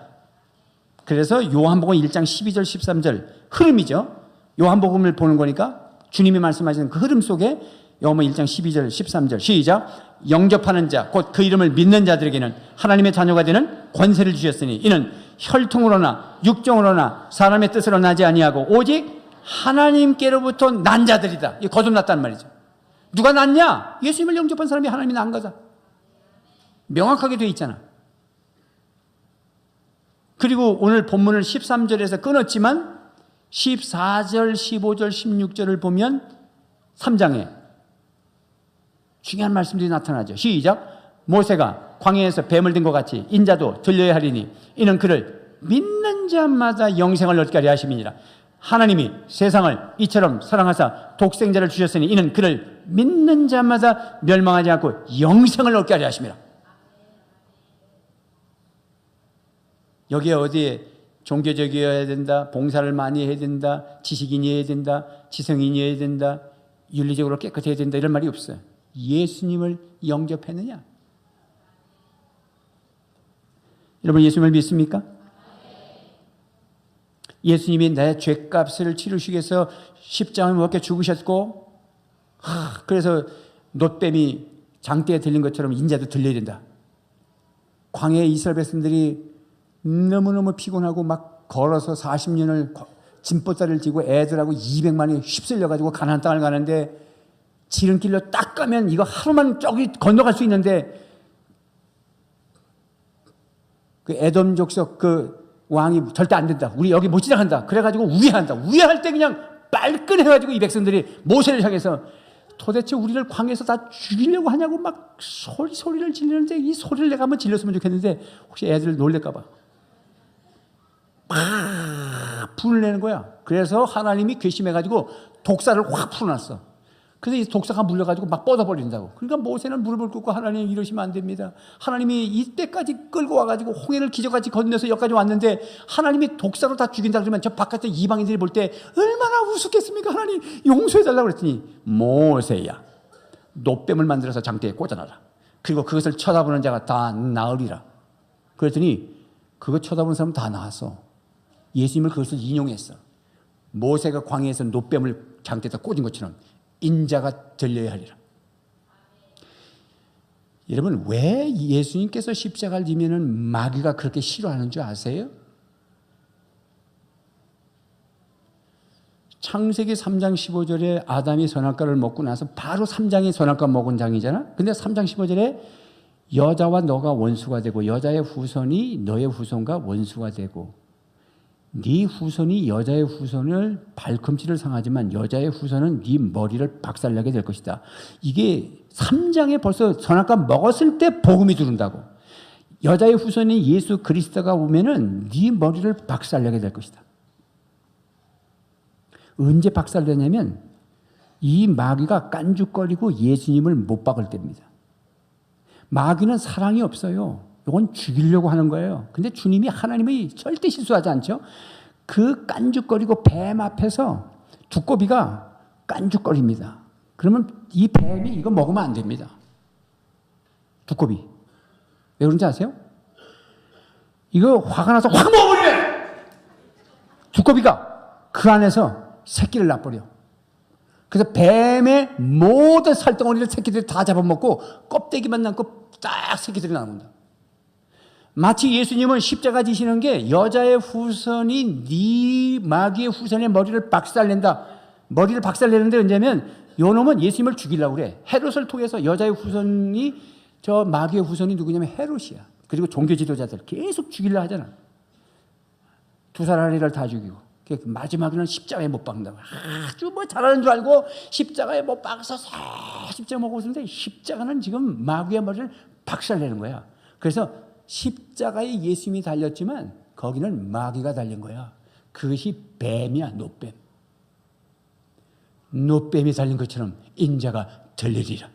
그래서 요한복음 1장 12절 13절 흐름이죠. 요한복음을 보는 거니까 주님이 말씀하시는 그 흐름 속에 요한복음 1장 12절 13절 시작. 영접하는 자 곧 그 이름을 믿는 자들에게는 하나님의 자녀가 되는 권세를 주셨으니 이는 혈통으로나 육정으로나 사람의 뜻으로 나지 아니하고 오직 하나님께로부터 난 자들이다. 이게 거듭났다는 말이죠. 누가 낳냐? 예수님을 영접한 사람이 하나님이 낳은 거다. 명확하게 되어 있잖아. 그리고 오늘 본문을 13절에서 끊었지만 14절, 15절, 16절을 보면 3장에 중요한 말씀들이 나타나죠. 시작. 모세가 광야에서 뱀을 든 것 같이 인자도 들려야 하리니 이는 그를 믿는 자마다 영생을 얻게 하려 하심이니라. 하나님이 세상을 이처럼 사랑하사 독생자를 주셨으니 이는 그를 믿는 자마다 멸망하지 않고 영생을 얻게 하려 하심이라. 여기에 어디에 종교적이어야 된다, 봉사를 많이 해야 된다, 지식인이어야 된다, 지성인이어야 된다, 윤리적으로 깨끗해야 된다 이런 말이 없어요. 예수님을 영접했느냐? 여러분 예수님을 믿습니까? 예수님이 내 죄값을 치르시기 위해서 십자가에 못 박혀 죽으셨고 그래서 놋뱀이 장대에 들린 것처럼 인자도 들려야 된다. 광야의 이스라엘 백성들이 너무너무 피곤하고 막 걸어서 40년을 짐보따리를 지고 애들하고 200만이 휩쓸려가지고 가나안 땅을 가는데 지름길로 딱 가면 이거 하루만 저기 건너갈 수 있는데 그 에돔 족속 그 왕이 절대 안 된다. 우리 여기 못 지나간다. 그래가지고 우회한다. 우회할 때 그냥 빨끈해가지고 이 백성들이 모세를 향해서 도대체 우리를 광야에서 다 죽이려고 하냐고 막 소리를 지르는데 이 소리를 내가 한번 질렀으면 좋겠는데 혹시 애들 놀랄까봐 막 불을 내는 거야. 그래서 하나님이 괘씸해가지고 독사를 확 풀어놨어. 그래서 이 독사가 물려가지고 막 뻗어버린다고. 그러니까 모세는 무릎을 꿇고 하나님 이러시면 안 됩니다. 하나님이 이때까지 끌고 와가지고 홍해를 기적같이 건너서 여기까지 왔는데 하나님이 독사로 다 죽인다 그러면 저 바깥에 이방인들이 볼 때 얼마나 우습겠습니까? 하나님 용서해달라고 그랬더니 모세야 놋뱀을 만들어서 장대에 꽂아놔라. 그리고 그것을 쳐다보는 자가 다 나으리라. 그랬더니 그거 쳐다보는 사람 다 나왔어. 예수님을 그것을 인용했어. 모세가 광야에서 놋뱀을 장대에다 꽂은 것처럼 인자가 들려야 하리라. 여러분 왜 예수님께서 십자가를 지면은 마귀가 그렇게 싫어하는 줄 아세요? 창세기 3장 15절에 아담이 선악과를 먹고 나서 바로 3장이 선악과 먹은 장이잖아. 근데 3장 15절에 여자와 너가 원수가 되고 여자의 후손이 너의 후손과 원수가 되고 네 후손이 여자의 후손을 발꿈치를 상하지만 여자의 후손은 네 머리를 박살내게 될 것이다. 이게 3장에 벌써 선악과 먹었을 때 복음이 들어온다고. 여자의 후손인 예수 그리스도가 오면은 네 머리를 박살내게 될 것이다. 언제 박살내냐면 이 마귀가 깐죽거리고 예수님을 못 박을 때입니다. 마귀는 사랑이 없어요. 이건 죽이려고 하는 거예요. 근데 주님이 하나님이 절대 실수하지 않죠. 그 깐죽거리고 뱀 앞에서 두꺼비가 깐죽거립니다. 그러면 이 뱀이 이거 먹으면 안 됩니다. 두꺼비. 왜 그런지 아세요? 이거 화가 나서 확 먹어버리면 두꺼비가 그 안에서 새끼를 낳버려. 그래서 뱀의 모든 살덩어리를 새끼들이 다 잡아먹고 껍데기만 남고 딱 새끼들이 나온다. 마치 예수님은 십자가 지시는 게 여자의 후손이 네 마귀의 후손의 머리를 박살낸다. 머리를 박살내는데 언제냐면 요 놈은 예수님을 죽이려고 그래. 헤롯을 통해서 여자의 후손이 저 마귀의 후손이 누구냐면 헤롯이야. 그리고 종교 지도자들 계속 죽이려 하잖아. 두 사람을 다 죽이고. 마지막에는 십자가에 못 박는다. 아주 뭐 잘하는 줄 알고 십자가에 못 박아서 십자가 먹고 있는데 십자가는 지금 마귀의 머리를 박살내는 거야. 그래서 십자가에 예수님이 달렸지만 거기는 마귀가 달린 거야. 그것이 뱀이야, 노뱀. 노뱀이 달린 것처럼 인자가 들리리라.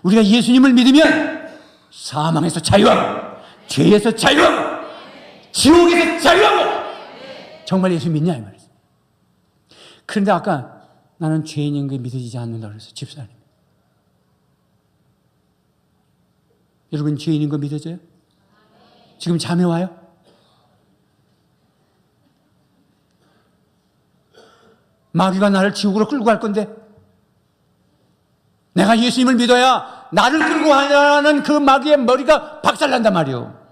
우리가 예수님을 믿으면 사망에서 자유하고 죄에서 자유하고 지옥에서 자유하고 정말 예수 믿냐 이 말이죠. 그런데 아까 나는 죄인인 게 믿어지지 않는다 그래서 집사님. 여러분 죄인인 거 믿어져요? 지금 잠이 와요? 마귀가 나를 지옥으로 끌고 갈 건데 내가 예수님을 믿어야 나를 끌고 가는 그 마귀의 머리가 박살난단 말이에요.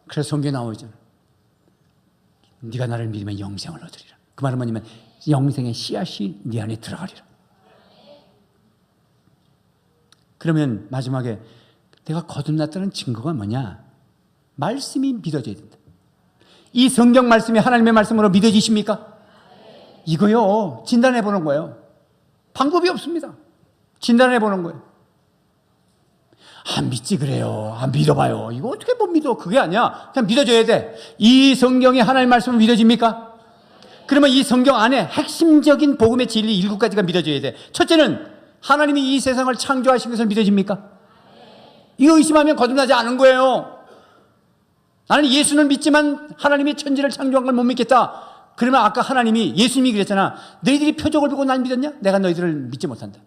그래서 성경에 나오잖아. 네가 나를 믿으면 영생을 얻으리라. 그 말은 뭐냐면 영생의 씨앗이 네 안에 들어가리라. 그러면 마지막에 내가 거듭났다는 증거가 뭐냐? 말씀이 믿어져야 된다. 이 성경 말씀이 하나님의 말씀으로 믿어지십니까? 이거요. 진단해 보는 거예요. 방법이 없습니다. 진단해 보는 거예요. 안 믿지 그래요. 안 믿어봐요. 이거 어떻게 못 믿어? 그게 아니야. 그냥 믿어줘야 돼. 이 성경이 하나님의 말씀을 믿어집니까? 그러면 이 성경 안에 핵심적인 복음의 진리 7가지가 믿어져야 돼. 첫째는 하나님이 이 세상을 창조하신 것을 믿어집니까? 이거 의심하면 거듭나지 않은 거예요. 나는 예수는 믿지만 하나님이 천지를 창조한 걸 못 믿겠다. 그러면 아까 하나님이 예수님이 그랬잖아. 너희들이 표적을 보고 날 믿었냐? 내가 너희들을 믿지 못한다.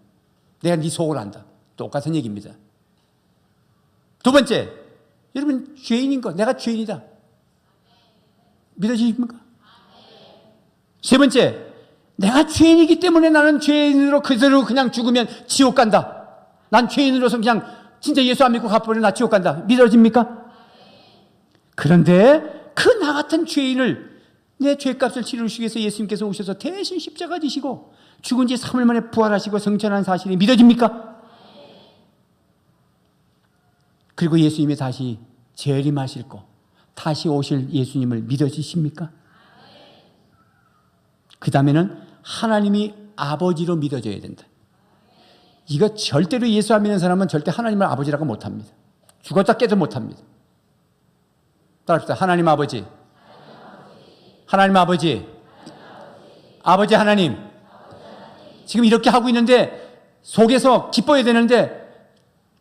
내가 네 속을 안다. 똑같은 얘기입니다. 두 번째, 여러분 죄인인 거 내가 죄인이다. 믿어지십니까? 세 번째, 내가 죄인이기 때문에 나는 죄인으로 그대로 그냥 죽으면 지옥 간다. 난 죄인으로서 그냥 진짜 예수 안 믿고 가버리면 나 지옥 간다. 믿어집니까? 그런데 그 나 같은 죄인을 내 죄값을 치르시기 위해서 예수님께서 오셔서 대신 십자가 지시고 죽은 지 3일 만에 부활하시고 성천한 사실이 믿어집니까? 그리고 예수님이 다시 재림하실 거, 다시 오실 예수님을 믿어지십니까? 그 다음에는 하나님이 아버지로 믿어져야 된다. 이거 절대로 예수 안 믿는 사람은 절대 하나님을 아버지라고 못합니다. 죽었다 깨도 못합니다. 따라합시다. 하나님 아버지. 하나님 아버지. 아버지 하나님. 지금 이렇게 하고 있는데 속에서 기뻐야 되는데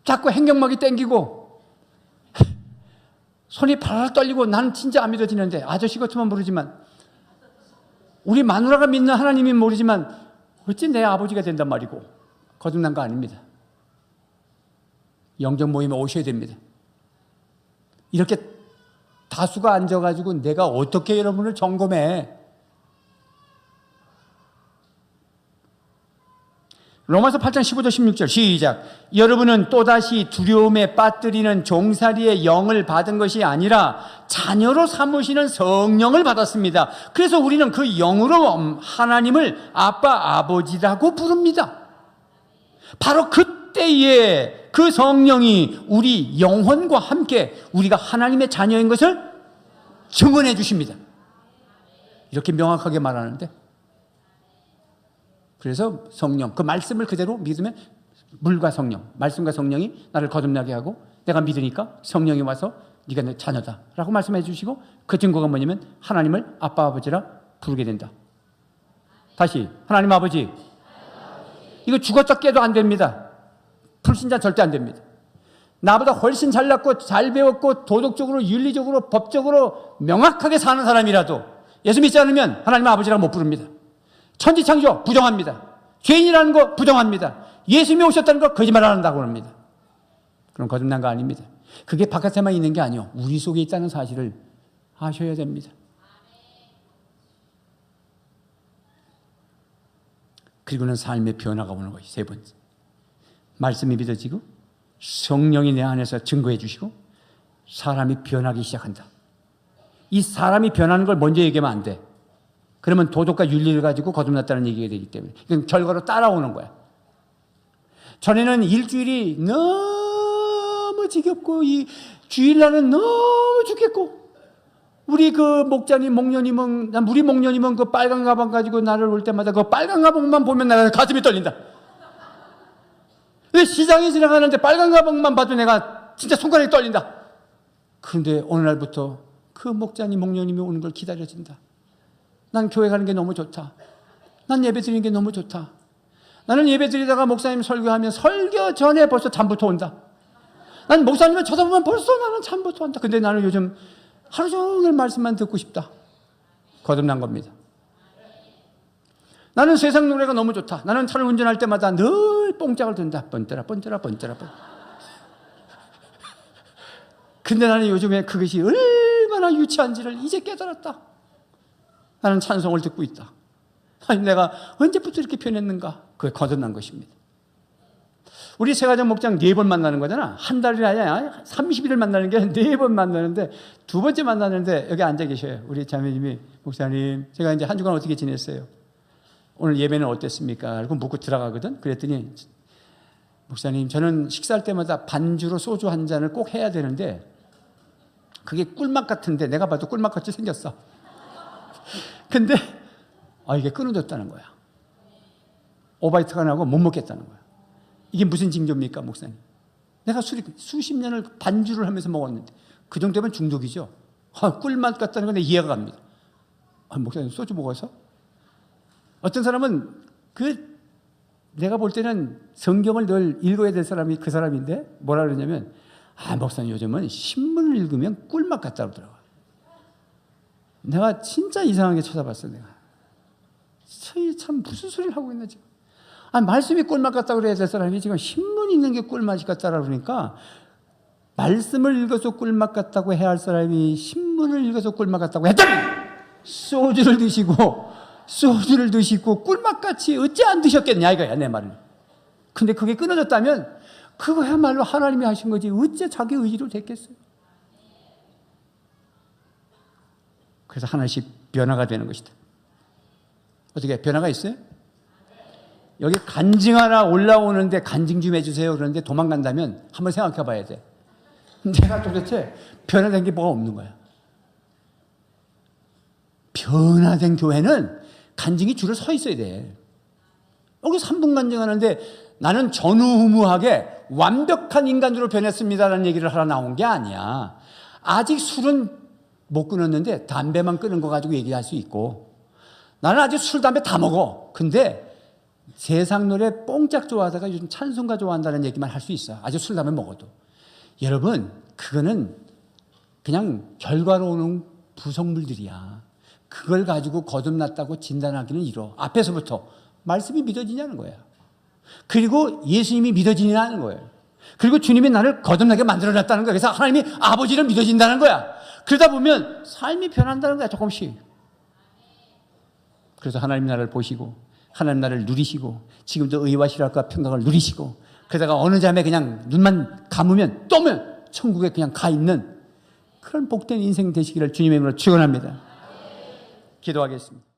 자꾸 행경막이 땡기고 손이 발랄 떨리고 나는 진짜 안 믿어지는데 아저씨 같으면 모르지만 우리 마누라가 믿는 하나님이 모르지만 어찌 내 아버지가 된단 말이고 거듭난 거 아닙니다. 영적 모임에 오셔야 됩니다. 이렇게 다수가 앉아가지고 내가 어떻게 여러분을 점검해? 로마서 8장 15절 16절 시작. 여러분은 또다시 두려움에 빠뜨리는 종살이의 영을 받은 것이 아니라 자녀로 삼으시는 성령을 받았습니다. 그래서 우리는 그 영으로 하나님을 아빠 아버지라고 부릅니다. 바로 그때에 그 성령이 우리 영혼과 함께 우리가 하나님의 자녀인 것을 증언해 주십니다. 이렇게 명확하게 말하는데 그래서 성령, 그 말씀을 그대로 믿으면 물과 성령, 말씀과 성령이 나를 거듭나게 하고 내가 믿으니까 성령이 와서 네가 내 자녀다 라고 말씀해 주시고 그 증거가 뭐냐면 하나님을 아빠 아버지라 부르게 된다. 다시 하나님 아버지. 이거 죽었다 깨도 안 됩니다. 불신자 절대 안 됩니다. 나보다 훨씬 잘났고 잘 배웠고 도덕적으로 윤리적으로 법적으로 명확하게 사는 사람이라도 예수 믿지 않으면 하나님 아버지라고 못 부릅니다. 천지창조 부정합니다. 죄인이라는 거 부정합니다. 예수님이 오셨다는 거 거짓말 안 한다고 합니다. 그럼 거듭난 거 아닙니다. 그게 바깥에만 있는 게 아니에요. 우리 속에 있다는 사실을 아셔야 됩니다. 그리고는 삶의 변화가 오는 것이 세 번째. 말씀이 믿어지고 성령이 내 안에서 증거해 주시고 사람이 변하기 시작한다. 이 사람이 변하는 걸 먼저 얘기하면 안 돼. 그러면 도덕과 윤리를 가지고 거듭났다는 얘기가 되기 때문에 그냥 결과로 따라오는 거야. 전에는 일주일이 너무 지겹고 이 주일날은 너무 죽겠고 우리 그 목자님, 목녀님은, 우리 목녀님은 그 빨간 가방 가지고 나를 올 때마다 그 빨간 가방만 보면 내가 가슴이 떨린다. 시장에 지나가는데 빨간 가방만 봐도 내가 진짜 손가락이 떨린다. 그런데 어느 날부터 그 목자님, 목녀님이 오는 걸 기다려진다. 난 교회 가는 게 너무 좋다. 난 예배 드리는 게 너무 좋다. 나는 예배 드리다가 목사님 설교하면 설교 전에 벌써 잠부터 온다. 난 목사님을 쳐다보면 벌써 나는 잠부터 온다. 근데 나는 요즘 하루 종일 말씀만 듣고 싶다. 거듭난 겁니다. 나는 세상 노래가 너무 좋다. 나는 차를 운전할 때마다 늘 뽕짝을 든다. 번때라 번때라 번때라 번때라. 근데 나는 요즘에 그것이 얼마나 유치한지를 이제 깨달았다. 나는 찬송을 듣고 있다. 아니 내가 언제부터 이렇게 변했는가? 그게 거듭난 것입니다. 우리 세가정 목장 4번 만나는 거잖아. 한 달이 아니야. 30일을 만나는 게 4번 만나는데 두 번째 만나는데 여기 앉아 계셔요. 우리 자매님이 목사님 제가 이제 한 주간 어떻게 지냈어요? 오늘 예배는 어땠습니까? 그리고 묻고 들어가거든. 그랬더니 목사님 저는 식사할 때마다 반주로 소주 한 잔을 꼭 해야 되는데 그게 꿀맛 같은데 내가 봐도 꿀맛같이 생겼어. 근데 이게 끊어졌다는 거야. 오바이트가 나고 못 먹겠다는 거야. 이게 무슨 징조입니까, 목사님? 내가 수십 년을 반주를 하면서 먹었는데 그 정도면 중독이죠. 꿀맛 같다는 건 이해가 갑니다. 목사님 소주 먹어서? 어떤 사람은 내가 볼 때는 성경을 늘 읽어야 될 사람이 그 사람인데 뭐라 그러냐면 목사님 요즘은 신문을 읽으면 꿀맛 같다고 그러더라고요. 내가 진짜 이상하게 쳐다봤어. 내가 참 무슨 소리를 하고 있나 지금. 말씀이 꿀맛 같다고 그래야 될 사람이 지금 신문 읽는 게 꿀맛이 같다고 그러니까 말씀을 읽어서 꿀맛 같다고 해야 할 사람이 신문을 읽어서 꿀맛 같다고 했더니 소주를 드시고 꿀맛같이 어찌 안 드셨겠냐 이거야 내 말은. 근데 그게 끊어졌다면 그거야말로 하나님이 하신 거지 어째 자기 의지로 됐겠어요. 그래서 하나씩 변화가 되는 것이다. 어떻게 변화가 있어요? 여기 간증 하나 올라오는데 간증 좀 해주세요. 그러는데 도망간다면 한번 생각해 봐야 돼. 내가 도대체 변화된 게 뭐가 없는 거야. 변화된 교회는 간증이 줄을 서 있어야 돼. 여기 3분 간증하는데 나는 전후무하게 완벽한 인간으로 변했습니다라는 얘기를 하러 나온 게 아니야. 아직 술은 못 끊었는데 담배만 끊은 거 가지고 얘기할 수 있고 나는 아직 술, 담배 다 먹어. 근데 세상 노래 뽕짝 좋아하다가 요즘 찬송가 좋아한다는 얘기만 할 수 있어. 아주 술, 담배 먹어도. 여러분 그거는 그냥 결과로 오는 부속물들이야. 그걸 가지고 거듭났다고 진단하기는 이뤄. 앞에서부터 말씀이 믿어지냐는 거야. 그리고 예수님이 믿어지냐는 거예요. 그리고 주님이 나를 거듭나게 만들어놨다는 거야. 그래서 하나님이 아버지를 믿어진다는 거야. 그러다 보면 삶이 변한다는 거야 조금씩. 그래서 하나님 나라를 보시고 하나님 나라를 누리시고 지금도 의와 실학과 평강을 누리시고 그러다가 어느 잠에 그냥 눈만 감으면 떠면 천국에 그냥 가 있는 그런 복된 인생 되시기를 주님의 이름으로 축원합니다. 기도하겠습니다.